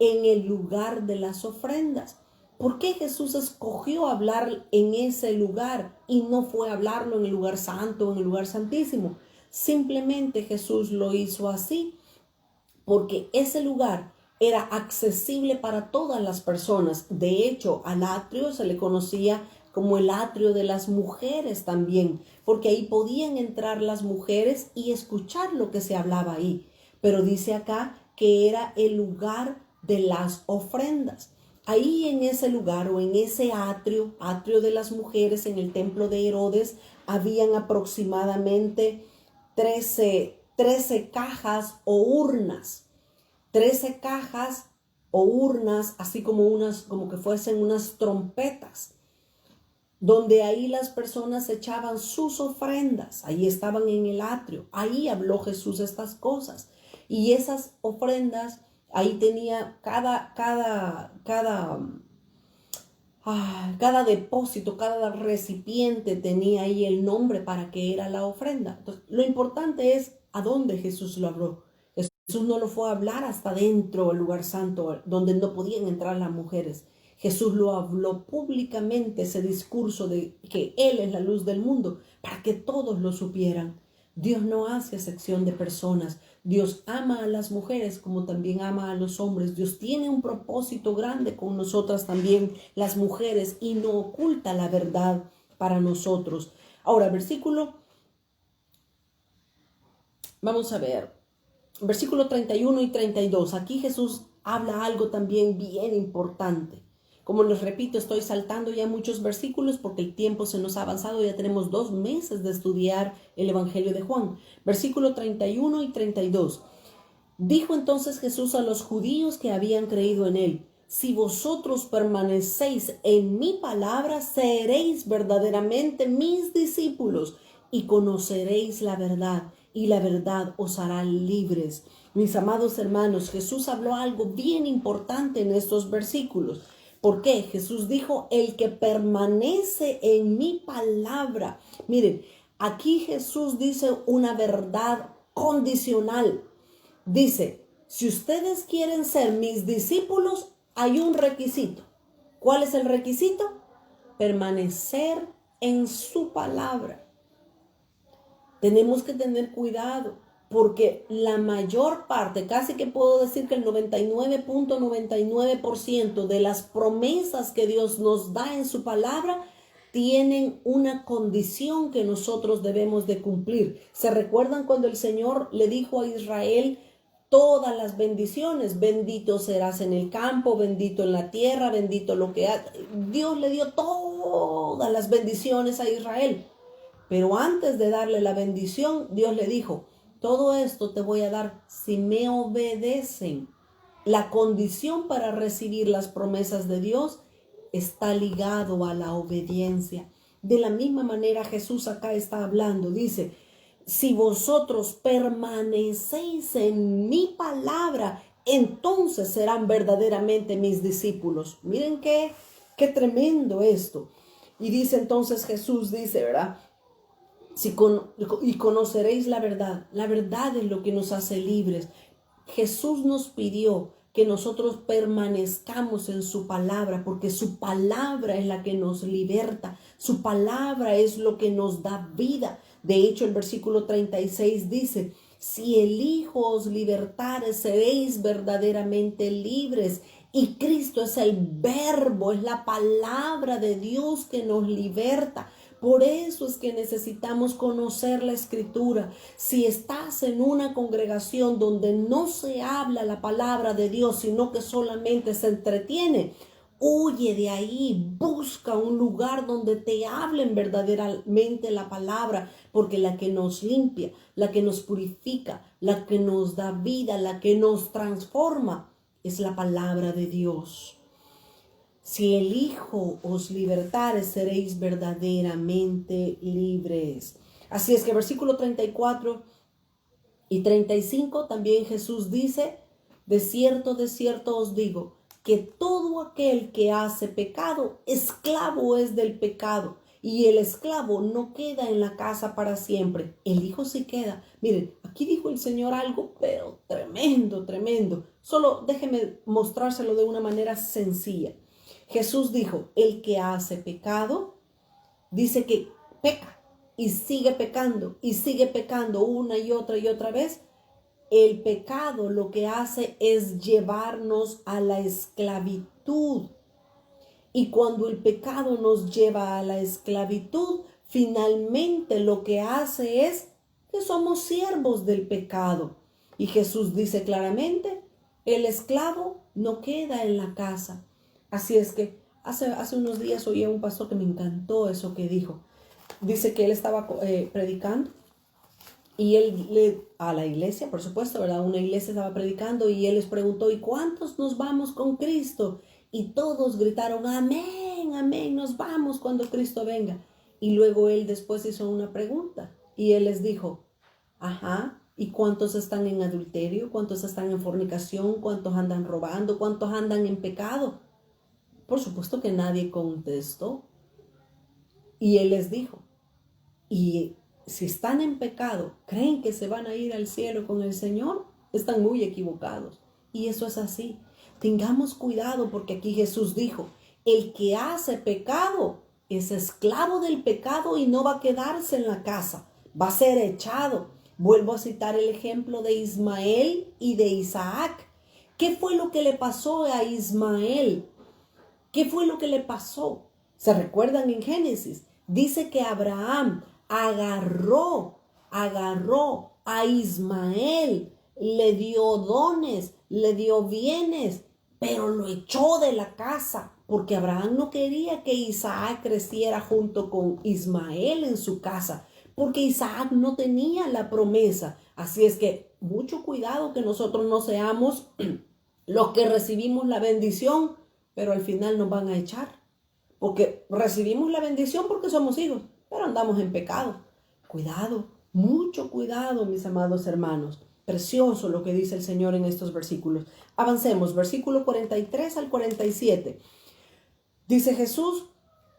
Speaker 1: en el lugar de las ofrendas. ¿Por qué Jesús escogió hablar en ese lugar y no fue a hablarlo en el lugar santo o en el lugar santísimo? Simplemente Jesús lo hizo así, porque ese lugar era accesible para todas las personas. De hecho, al atrio se le conocía como el atrio de las mujeres también, porque ahí podían entrar las mujeres y escuchar lo que se hablaba ahí. Pero dice acá que era el lugar de las ofrendas. Ahí en ese lugar o en ese atrio de las mujeres en el templo de Herodes, habían aproximadamente 13 cajas o urnas. 13 cajas o urnas, así como que fuesen unas trompetas, donde ahí las personas echaban sus ofrendas. Ahí estaban en el atrio. Ahí habló Jesús estas cosas. Y esas ofrendas, ahí tenía cada depósito, cada recipiente tenía ahí el nombre para qué era la ofrenda. Entonces, lo importante es a dónde Jesús lo habló. Jesús no lo fue a hablar hasta dentro del lugar santo, donde no podían entrar las mujeres. Jesús lo habló públicamente, ese discurso de que Él es la luz del mundo, para que todos lo supieran. Dios no hace excepción de personas. Dios ama a las mujeres como también ama a los hombres. Dios tiene un propósito grande con nosotras también, las mujeres, y no oculta la verdad para nosotros. Ahora, vamos a ver, versículo 31 y 32. Aquí Jesús habla algo también bien importante. Como les repito, estoy saltando ya muchos versículos porque el tiempo se nos ha avanzado. Ya tenemos 2 meses de estudiar el Evangelio de Juan. Versículo 31 y 32. Dijo entonces Jesús a los judíos que habían creído en él: si vosotros permanecéis en mi palabra, seréis verdaderamente mis discípulos y conoceréis la verdad, y la verdad os hará libres. Mis amados hermanos, Jesús habló algo bien importante en estos versículos. ¿Por qué? Jesús dijo: el que permanece en mi palabra. Miren, aquí Jesús dice una verdad condicional. Dice: si ustedes quieren ser mis discípulos, hay un requisito. ¿Cuál es el requisito? Permanecer en su palabra. Tenemos que tener cuidado porque la mayor parte, casi que puedo decir que el 99.99% de las promesas que Dios nos da en su palabra tienen una condición que nosotros debemos de cumplir. ¿Se recuerdan cuando el Señor le dijo a Israel todas las bendiciones? Bendito serás en el campo, bendito en la tierra, bendito lo que hagas. Dios le dio todas las bendiciones a Israel. Pero antes de darle la bendición, Dios le dijo: todo esto te voy a dar si me obedecen. La condición para recibir las promesas de Dios está ligado a la obediencia. De la misma manera Jesús acá está hablando, dice: si vosotros permanecéis en mi palabra, entonces serán verdaderamente mis discípulos. Miren qué tremendo esto. Y dice entonces Jesús, dice, ¿verdad? Y conoceréis la verdad. La verdad es lo que nos hace libres. Jesús nos pidió que nosotros permanezcamos en su palabra, porque su palabra es la que nos liberta. Su palabra es lo que nos da vida. De hecho, el versículo 36 dice: si el Hijo os libertare, seréis verdaderamente libres. Y Cristo es el verbo, es la palabra de Dios que nos liberta. Por eso es que necesitamos conocer la Escritura. Si estás en una congregación donde no se habla la palabra de Dios, sino que solamente se entretiene, huye de ahí, busca un lugar donde te hablen verdaderamente la palabra, porque la que nos limpia, la que nos purifica, la que nos da vida, la que nos transforma, es la palabra de Dios. Si el Hijo os libertare, seréis verdaderamente libres. Así es que versículo 34 y 35 también Jesús dice: de cierto os digo, que todo aquel que hace pecado, esclavo es del pecado. Y el esclavo no queda en la casa para siempre, el Hijo sí queda. Miren, aquí dijo el Señor algo, pero tremendo, tremendo. Solo déjenme mostrárselo de una manera sencilla. Jesús dijo: el que hace pecado, dice que peca y sigue pecando una y otra vez. El pecado lo que hace es llevarnos a la esclavitud. Y cuando el pecado nos lleva a la esclavitud, finalmente lo que hace es que somos siervos del pecado. Y Jesús dice claramente: el esclavo no queda en la casa. Así es que hace unos días oí a un pastor que me encantó eso que dijo. Dice que él estaba predicando y a la iglesia, por supuesto, ¿verdad? Una iglesia estaba predicando y él les preguntó: ¿y cuántos nos vamos con Cristo? Y todos gritaron: amén, amén, nos vamos cuando Cristo venga. Y luego él después hizo una pregunta y él les dijo: ajá, ¿y cuántos están en adulterio? ¿Cuántos están en fornicación? ¿Cuántos andan robando? ¿Cuántos andan en pecado? Por supuesto que nadie contestó. Y él les dijo: y si están en pecado, ¿creen que se van a ir al cielo con el Señor? Están muy equivocados. Y eso es así. Tengamos cuidado, porque aquí Jesús dijo: el que hace pecado es esclavo del pecado y no va a quedarse en la casa, va a ser echado. Vuelvo a citar el ejemplo de Ismael y de Isaac. ¿Qué fue lo que le pasó a Ismael? ¿Qué fue lo que le pasó? ¿Se recuerdan en Génesis? Dice que Abraham agarró a Ismael, le dio dones, le dio bienes, pero lo echó de la casa. porque Abraham no quería que Isaac creciera junto con Ismael en su casa, porque Isaac no tenía la promesa. Así es que mucho cuidado que nosotros no seamos los que recibimos la bendición, pero al final nos van a echar. Porque recibimos la bendición porque somos hijos, pero andamos en pecado. Cuidado, mucho cuidado, mis amados hermanos. Precioso lo que dice el Señor en estos versículos. Avancemos, versículo 43 al 47. Dice Jesús,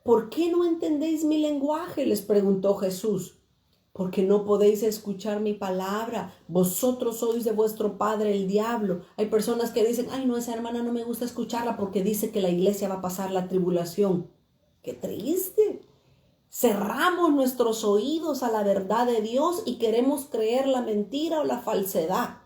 Speaker 1: ¿por qué no entendéis mi lenguaje?, les preguntó Jesús. Porque no podéis escuchar mi palabra. Vosotros sois de vuestro padre el diablo. Hay personas que dicen, ay no, esa hermana no me gusta escucharla porque dice que la iglesia va a pasar la tribulación. ¡Qué triste! Cerramos nuestros oídos a la verdad de Dios y queremos creer la mentira o la falsedad.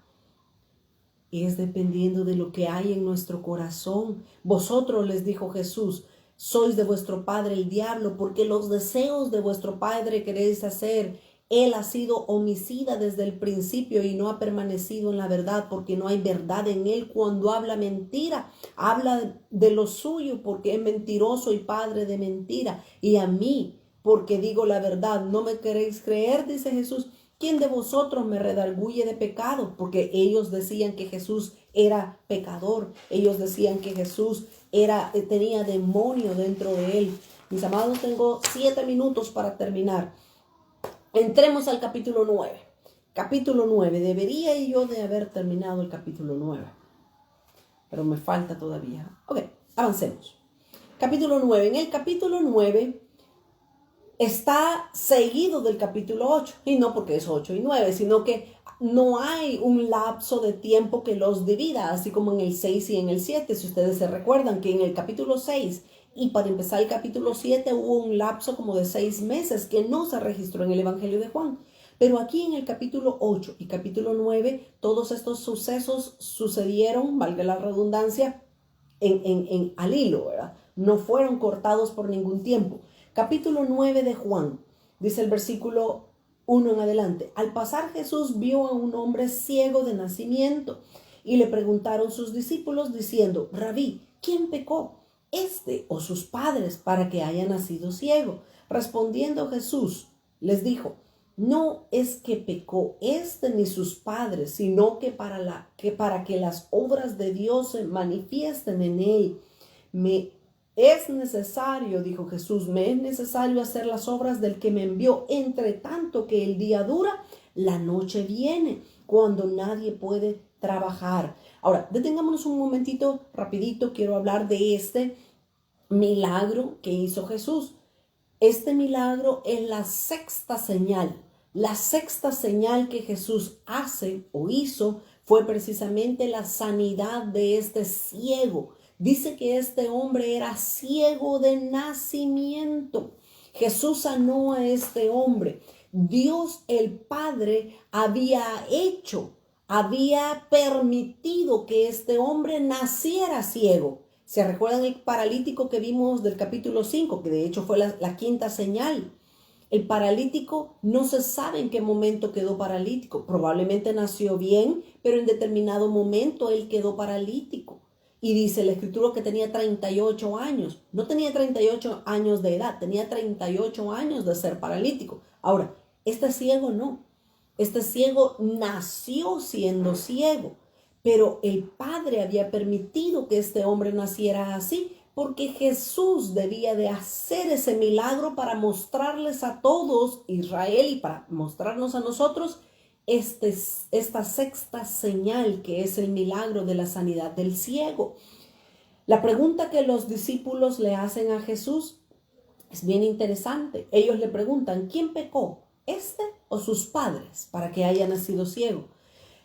Speaker 1: Y es dependiendo de lo que hay en nuestro corazón. Vosotros, les dijo Jesús, sois de vuestro padre el diablo, porque los deseos de vuestro padre queréis hacer. Él ha sido homicida desde el principio y no ha permanecido en la verdad, porque no hay verdad en él. Cuando habla mentira, habla de lo suyo, porque es mentiroso y padre de mentira. Y a mí, porque digo la verdad, ¿no me queréis creer?, dice Jesús. ¿Quién de vosotros me redarguye de pecado? Porque ellos decían que Jesús era pecador. Ellos decían que Jesús tenía demonio dentro de él. Mis amados, tengo 7 minutos para terminar. Entremos al capítulo 9. Capítulo 9. Debería yo de haber terminado el capítulo 9. Pero me falta todavía. Ok, avancemos. Capítulo 9. En el capítulo 9 está seguido del capítulo 8. Y no porque es 8 y 9, sino que no hay un lapso de tiempo que los divida, así como en el 6 y en el 7. Si ustedes se recuerdan que en el capítulo 6 y para empezar el capítulo 7 hubo un lapso como de 6 meses que no se registró en el Evangelio de Juan. Pero aquí en el capítulo 8 y capítulo 9, todos estos sucesos sucedieron, valga la redundancia, al hilo, ¿verdad? No fueron cortados por ningún tiempo. Capítulo 9 de Juan, dice el versículo 1 en adelante. Al pasar Jesús vio a un hombre ciego de nacimiento y le preguntaron sus discípulos diciendo, Rabí, ¿quién pecó, este o sus padres, para que haya nacido ciego? Respondiendo Jesús les dijo, no es que pecó este ni sus padres, sino que para que las obras de Dios se manifiesten en él. Es necesario, dijo Jesús, me es necesario hacer las obras del que me envió. Entre tanto que el día dura, la noche viene, cuando nadie puede trabajar. Ahora, detengámonos un momentito, rapidito, quiero hablar de este milagro que hizo Jesús. Este milagro es la sexta señal. La sexta señal que Jesús hace o hizo fue precisamente la sanidad de este ciego. Dice que este hombre era ciego de nacimiento. Jesús sanó a este hombre. Dios el Padre había permitido que este hombre naciera ciego. ¿Se recuerdan el paralítico que vimos del capítulo 5? Que de hecho fue la quinta señal. El paralítico no se sabe en qué momento quedó paralítico. Probablemente nació bien, pero en determinado momento él quedó paralítico. Y dice la escritura que tenía 38 años. No tenía 38 años de edad, tenía 38 años de ser paralítico. Ahora, este ciego no. Este ciego nació siendo ciego. Pero el Padre había permitido que este hombre naciera así, porque Jesús debía de hacer ese milagro para mostrarles a todos Israel y para mostrarnos a nosotros esta sexta señal que es el milagro de la sanidad del ciego. La pregunta que los discípulos le hacen a Jesús es bien interesante. Ellos le preguntan, ¿quién pecó, este o sus padres, para que haya nacido ciego?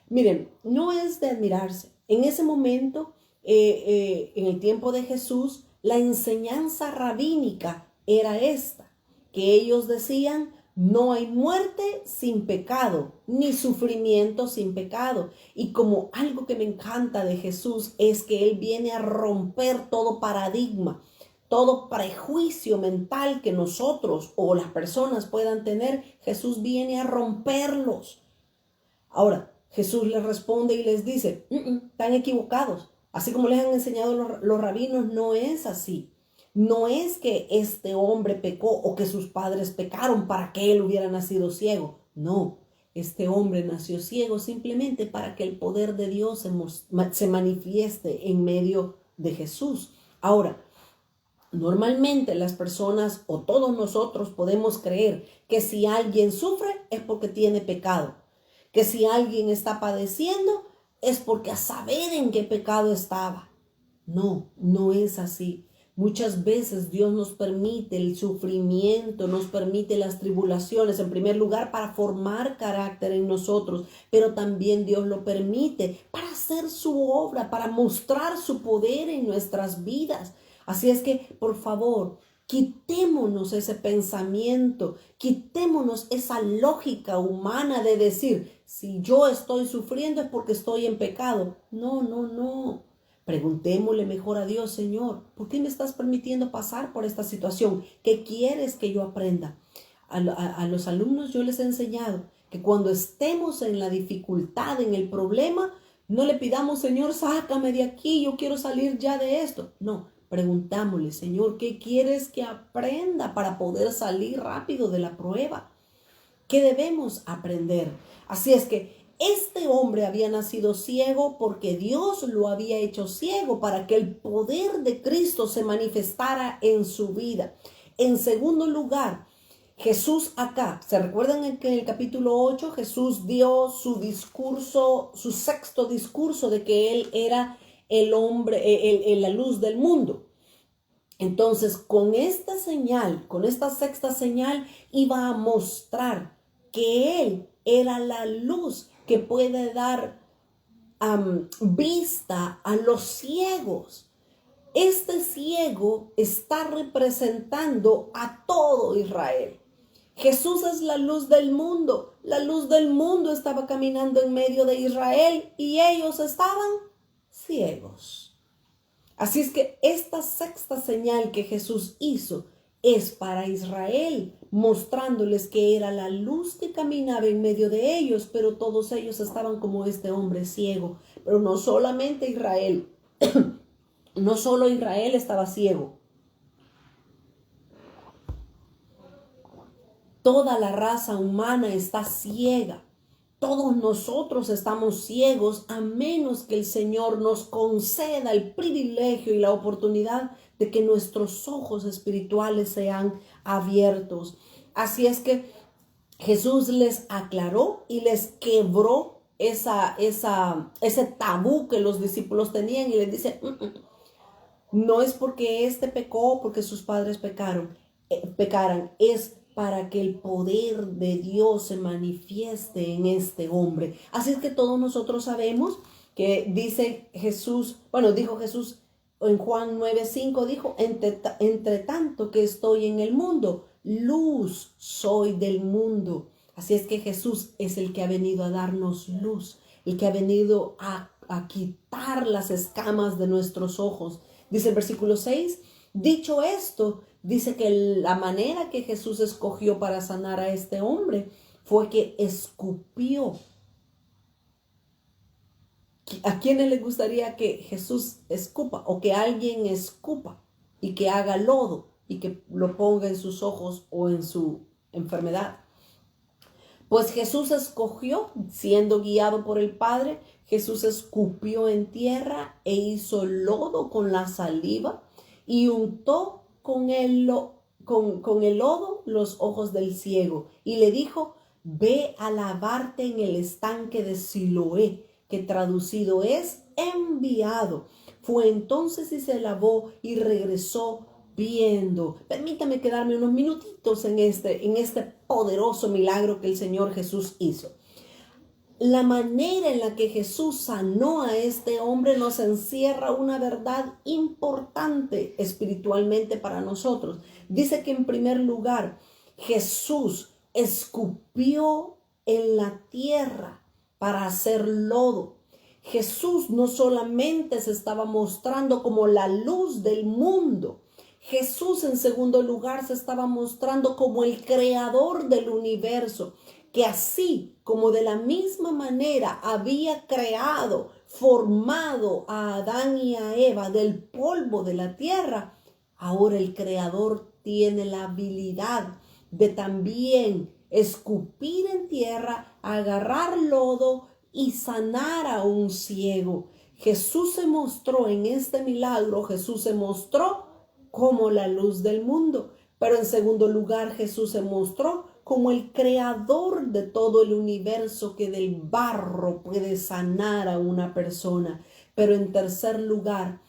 Speaker 1: Miren, no es de admirarse. En ese momento, en el tiempo de Jesús, la enseñanza rabínica era esta, que ellos decían, no hay muerte sin pecado, ni sufrimiento sin pecado. Y como algo que me encanta de Jesús es que Él viene a romper todo paradigma, todo prejuicio mental que nosotros o las personas puedan tener. Jesús viene a romperlos. Ahora, Jesús les responde y les dice, están equivocados. Así como les han enseñado los rabinos, no es así. No es que este hombre pecó o que sus padres pecaron para que él hubiera nacido ciego. No, este hombre nació ciego simplemente para que el poder de Dios se manifieste en medio de Jesús. Ahora, normalmente las personas o todos nosotros podemos creer que si alguien sufre es porque tiene pecado, que si alguien está padeciendo es porque a saber en qué pecado estaba. No, no es así. Muchas veces Dios nos permite el sufrimiento, nos permite las tribulaciones, en primer lugar para formar carácter en nosotros, pero también Dios lo permite para hacer su obra, para mostrar su poder en nuestras vidas. Así es que, por favor, quitémonos ese pensamiento, quitémonos esa lógica humana de decir, si yo estoy sufriendo es porque estoy en pecado. No, no, no. Preguntémosle mejor a Dios, Señor, ¿por qué me estás permitiendo pasar por esta situación? ¿Qué quieres que yo aprenda? A los alumnos yo les he enseñado que cuando estemos en la dificultad, en el problema, no le pidamos, Señor, sácame de aquí, yo quiero salir ya de esto. No, preguntámosle, Señor, ¿qué quieres que aprenda para poder salir rápido de la prueba? ¿Qué debemos aprender? Así es que este hombre había nacido ciego porque Dios lo había hecho ciego para que el poder de Cristo se manifestara en su vida. En segundo lugar, Jesús acá, ¿se recuerdan que en el capítulo 8 Jesús dio su discurso, su sexto discurso de que Él era el hombre, la luz del mundo? Entonces, con esta señal, con esta sexta señal, iba a mostrar que Él era la luz que puede dar vista a los ciegos. Este ciego está representando a todo Israel. Jesús es la luz del mundo. La luz del mundo estaba caminando en medio de Israel y ellos estaban ciegos. Así es que esta sexta señal que Jesús hizo es para Israel, mostrándoles que era la luz que caminaba en medio de ellos, pero todos ellos estaban como este hombre ciego. Pero no solamente Israel, no solo Israel estaba ciego. Toda la raza humana está ciega. Todos nosotros estamos ciegos a menos que el Señor nos conceda el privilegio y la oportunidad de que nuestros ojos espirituales sean abiertos. Así es que Jesús les aclaró y les quebró ese tabú que los discípulos tenían y les dice, no es porque este pecó, porque sus padres pecaran, es para que el poder de Dios se manifieste en este hombre. Así es que todos nosotros sabemos que dijo Jesús en Juan 9:5, dijo, entre tanto que estoy en el mundo, luz soy del mundo. Así es que Jesús es el que ha venido a darnos luz, el que ha venido a quitar las escamas de nuestros ojos. Dice el versículo 6, dicho esto, dice que la manera que Jesús escogió para sanar a este hombre fue que escupió. ¿A quiénes les gustaría que Jesús escupa o que alguien escupa y que haga lodo y que lo ponga en sus ojos o en su enfermedad? Pues Jesús escogió, siendo guiado por el Padre, Jesús escupió en tierra e hizo lodo con la saliva y untó con el lodo los ojos del ciego y le dijo, ve a lavarte en el estanque de Siloé, que traducido es enviado. Fue entonces y se lavó y regresó viendo. Permítame quedarme unos minutitos en este poderoso milagro que el Señor Jesús hizo. La manera en la que Jesús sanó a este hombre nos encierra una verdad importante espiritualmente para nosotros. Dice que en primer lugar, Jesús escupió en la tierra para hacer lodo. Jesús no solamente se estaba mostrando como la luz del mundo, Jesús en segundo lugar se estaba mostrando como el creador del universo, que así como de la misma manera había creado, formado a Adán y a Eva del polvo de la tierra, Ahora el Creador tiene la habilidad de también escupir en tierra, agarrar lodo y sanar a un ciego. Jesús se mostró en este milagro, Jesús se mostró como la luz del mundo. Pero en segundo lugar, Jesús se mostró como el creador de todo el universo, que del barro puede sanar a una persona. Pero en tercer lugar,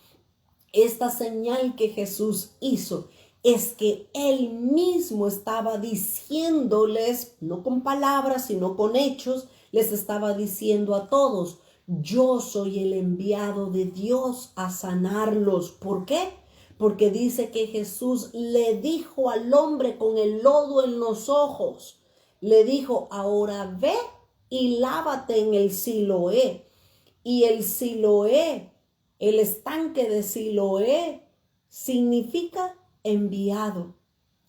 Speaker 1: esta señal que Jesús hizo es que él mismo estaba diciéndoles, no con palabras, sino con hechos, les estaba diciendo a todos: yo soy el enviado de Dios a sanarlos. ¿Por qué? Porque dice que Jesús le dijo al hombre con el lodo en los ojos, le dijo: ahora ve y lávate en el Siloé. Y el Siloé, el estanque de Siloé, significa enviado.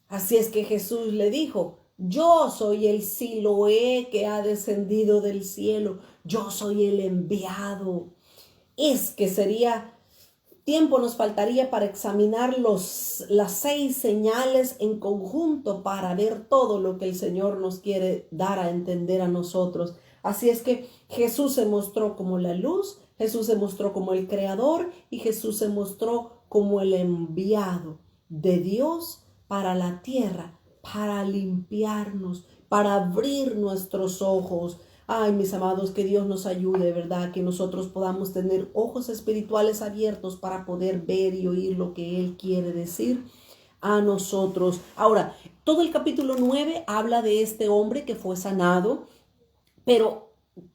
Speaker 1: Así es que Jesús le dijo: yo soy el Siloé que ha descendido del cielo, yo soy el enviado. Es que sería tiempo, nos faltaría para examinar las 6 señales en conjunto para ver todo lo que el Señor nos quiere dar a entender a nosotros. Así es que Jesús se mostró como la luz, Jesús se mostró como el creador y Jesús se mostró como el enviado de Dios para la tierra, para limpiarnos, para abrir nuestros ojos. Ay, mis amados, que Dios nos ayude, ¿verdad? Que nosotros podamos tener ojos espirituales abiertos para poder ver y oír lo que Él quiere decir a nosotros. Ahora, todo el capítulo 9 habla de este hombre que fue sanado, pero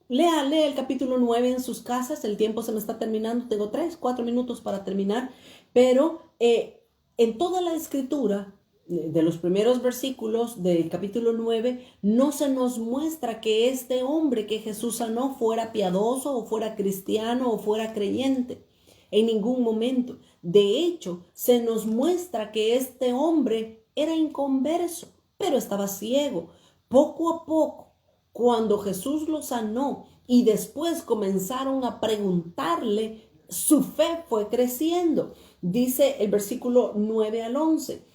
Speaker 1: lea el capítulo 9 en sus casas. El tiempo se me está terminando, tengo 3-4 minutos para terminar, pero en toda la escritura, de los primeros versículos del capítulo 9, no se nos muestra que este hombre que Jesús sanó fuera piadoso o fuera cristiano o fuera creyente. En ningún momento. De hecho, se nos muestra que este hombre era inconverso, pero estaba ciego. Poco a poco, cuando Jesús lo sanó y después comenzaron a preguntarle, su fe fue creciendo. Dice el versículo 9 al 11.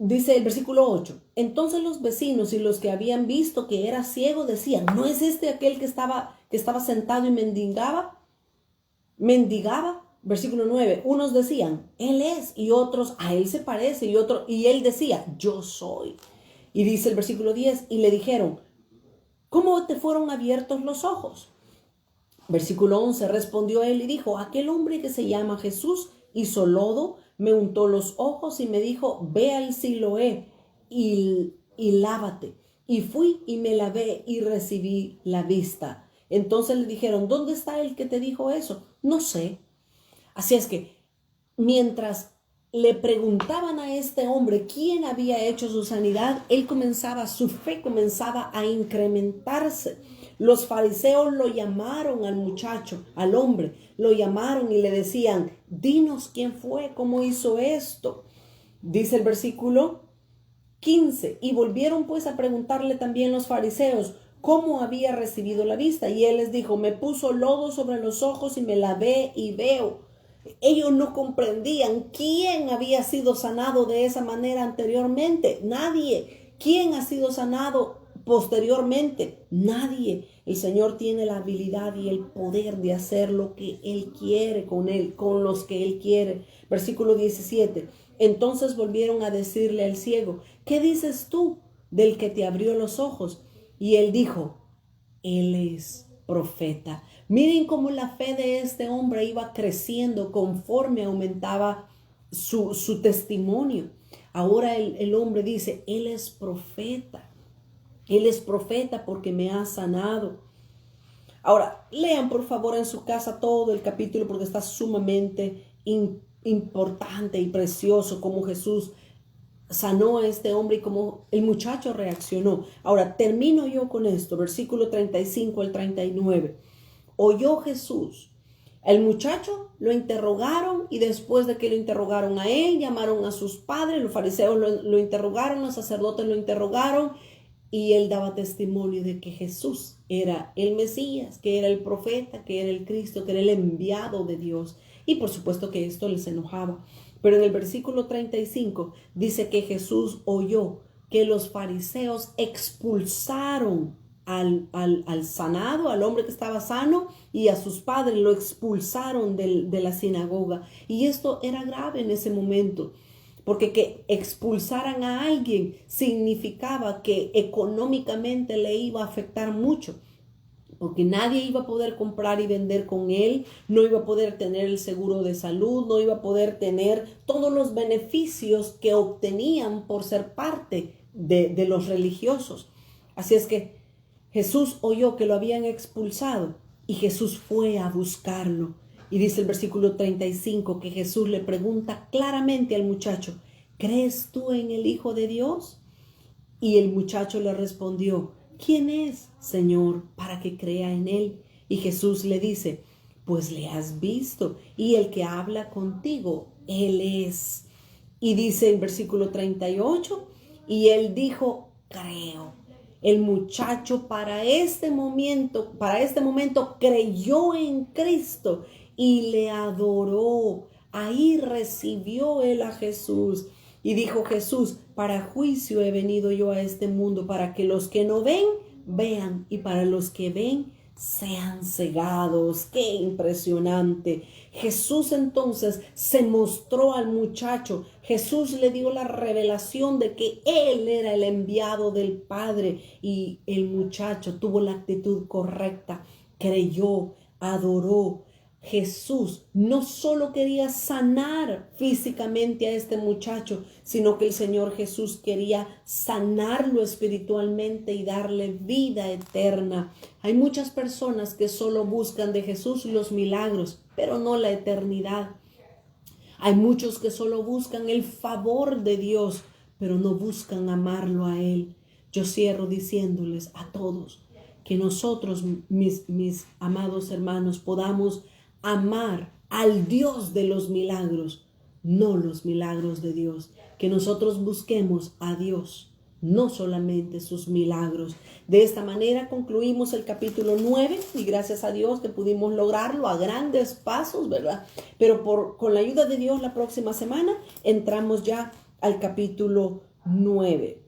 Speaker 1: Dice el versículo 8, entonces los vecinos y los que habían visto que era ciego decían: ¿no es este aquel que estaba sentado y mendigaba? Versículo 9, unos decían: él es, y otros: a él se parece, y él decía: yo soy. Y dice el versículo 10, y le dijeron: ¿cómo te fueron abiertos los ojos? Versículo 11, respondió él y dijo: aquel hombre que se llama Jesús hizo lodo, me untó los ojos y me dijo: ve al Siloé y lávate. Y fui y me lavé y recibí la vista. Entonces le dijeron: ¿dónde está el que te dijo eso? No sé. Así es que mientras le preguntaban a este hombre quién había hecho su sanidad, su fe comenzaba a incrementarse. Los fariseos lo llamaron al muchacho, al hombre, lo llamaron y le decían: dinos quién fue, cómo hizo esto. Dice el versículo 15, y volvieron pues a preguntarle también los fariseos cómo había recibido la vista. Y él les dijo: me puso lodo sobre los ojos y me lavé y veo. Ellos no comprendían quién había sido sanado de esa manera anteriormente. Nadie. ¿Quién ha sido sanado posteriormente? Nadie. El Señor tiene la habilidad y el poder de hacer lo que Él quiere con los que Él quiere. Versículo 17. Entonces volvieron a decirle al ciego: ¿qué dices tú del que te abrió los ojos? Y él dijo: él es profeta. Miren cómo la fe de este hombre iba creciendo conforme aumentaba su testimonio. Ahora el hombre dice: él es profeta. Él es profeta porque me ha sanado. Ahora, lean por favor en su casa todo el capítulo, porque está sumamente importante y precioso cómo Jesús sanó a este hombre y cómo el muchacho reaccionó. Ahora, termino yo con esto, versículo 35 al 39. Oyó Jesús. El muchacho lo interrogaron, y después de que lo interrogaron a él, llamaron a sus padres. Los fariseos lo interrogaron, los sacerdotes lo interrogaron, y él daba testimonio de que Jesús era el Mesías, que era el profeta, que era el Cristo, que era el enviado de Dios. Y por supuesto que esto les enojaba. Pero en el versículo 35 dice que Jesús oyó que los fariseos expulsaron al sanado, al hombre que estaba sano, y a sus padres lo expulsaron de la sinagoga. Y esto era grave en ese momento, porque que expulsaran a alguien significaba que económicamente le iba a afectar mucho, porque nadie iba a poder comprar y vender con él, no iba a poder tener el seguro de salud, no iba a poder tener todos los beneficios que obtenían por ser parte de los religiosos. Así es que Jesús oyó que lo habían expulsado y Jesús fue a buscarlo. Y dice el versículo 35 que Jesús le pregunta claramente al muchacho, ¿crees tú en el Hijo de Dios? Y el muchacho le respondió, ¿quién es, Señor, para que crea en él? Y Jesús le dice, pues le has visto, y el que habla contigo, él es. Y dice el versículo 38, y él dijo, creo. El muchacho para este momento creyó en Cristo y le adoró. Ahí recibió él a Jesús. Y dijo Jesús, para juicio he venido yo a este mundo, para que los que no ven, vean, y para los que ven, sean cegados. ¡Qué impresionante! Jesús entonces se mostró al muchacho. Jesús le dio la revelación de que él era el enviado del Padre, y el muchacho tuvo la actitud correcta, creyó, adoró. Jesús no solo quería sanar físicamente a este muchacho, sino que el Señor Jesús quería sanarlo espiritualmente y darle vida eterna. Hay muchas personas que solo buscan de Jesús los milagros, pero no la eternidad. Hay muchos que solo buscan el favor de Dios, pero no buscan amarlo a Él. Yo cierro diciéndoles a todos que nosotros, mis amados hermanos, podamos amar al Dios de los milagros, no los milagros de Dios. Que nosotros busquemos a Dios, no solamente sus milagros. De esta manera concluimos el capítulo 9 y gracias a Dios que pudimos lograrlo a grandes pasos, ¿verdad? Pero con la ayuda de Dios la próxima semana entramos ya al capítulo 9.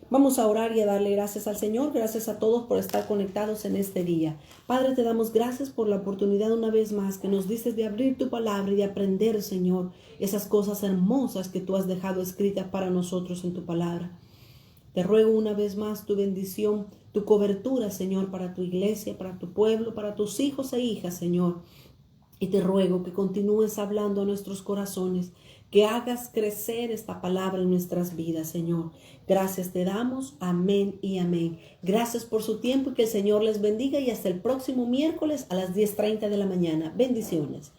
Speaker 1: Vamos a orar y a darle gracias al Señor. Gracias a todos por estar conectados en este día. Padre, te damos gracias por la oportunidad una vez más que nos dices de abrir tu palabra y de aprender, Señor, esas cosas hermosas que tú has dejado escritas para nosotros en tu palabra. Te ruego una vez más tu bendición, tu cobertura, Señor, para tu iglesia, para tu pueblo, para tus hijos e hijas, Señor. Y te ruego que continúes hablando a nuestros corazones, que hagas crecer esta palabra en nuestras vidas, Señor. Gracias te damos. Amén y amén. Gracias por su tiempo y que el Señor les bendiga y hasta el próximo miércoles a las 10:30 de la mañana. Bendiciones.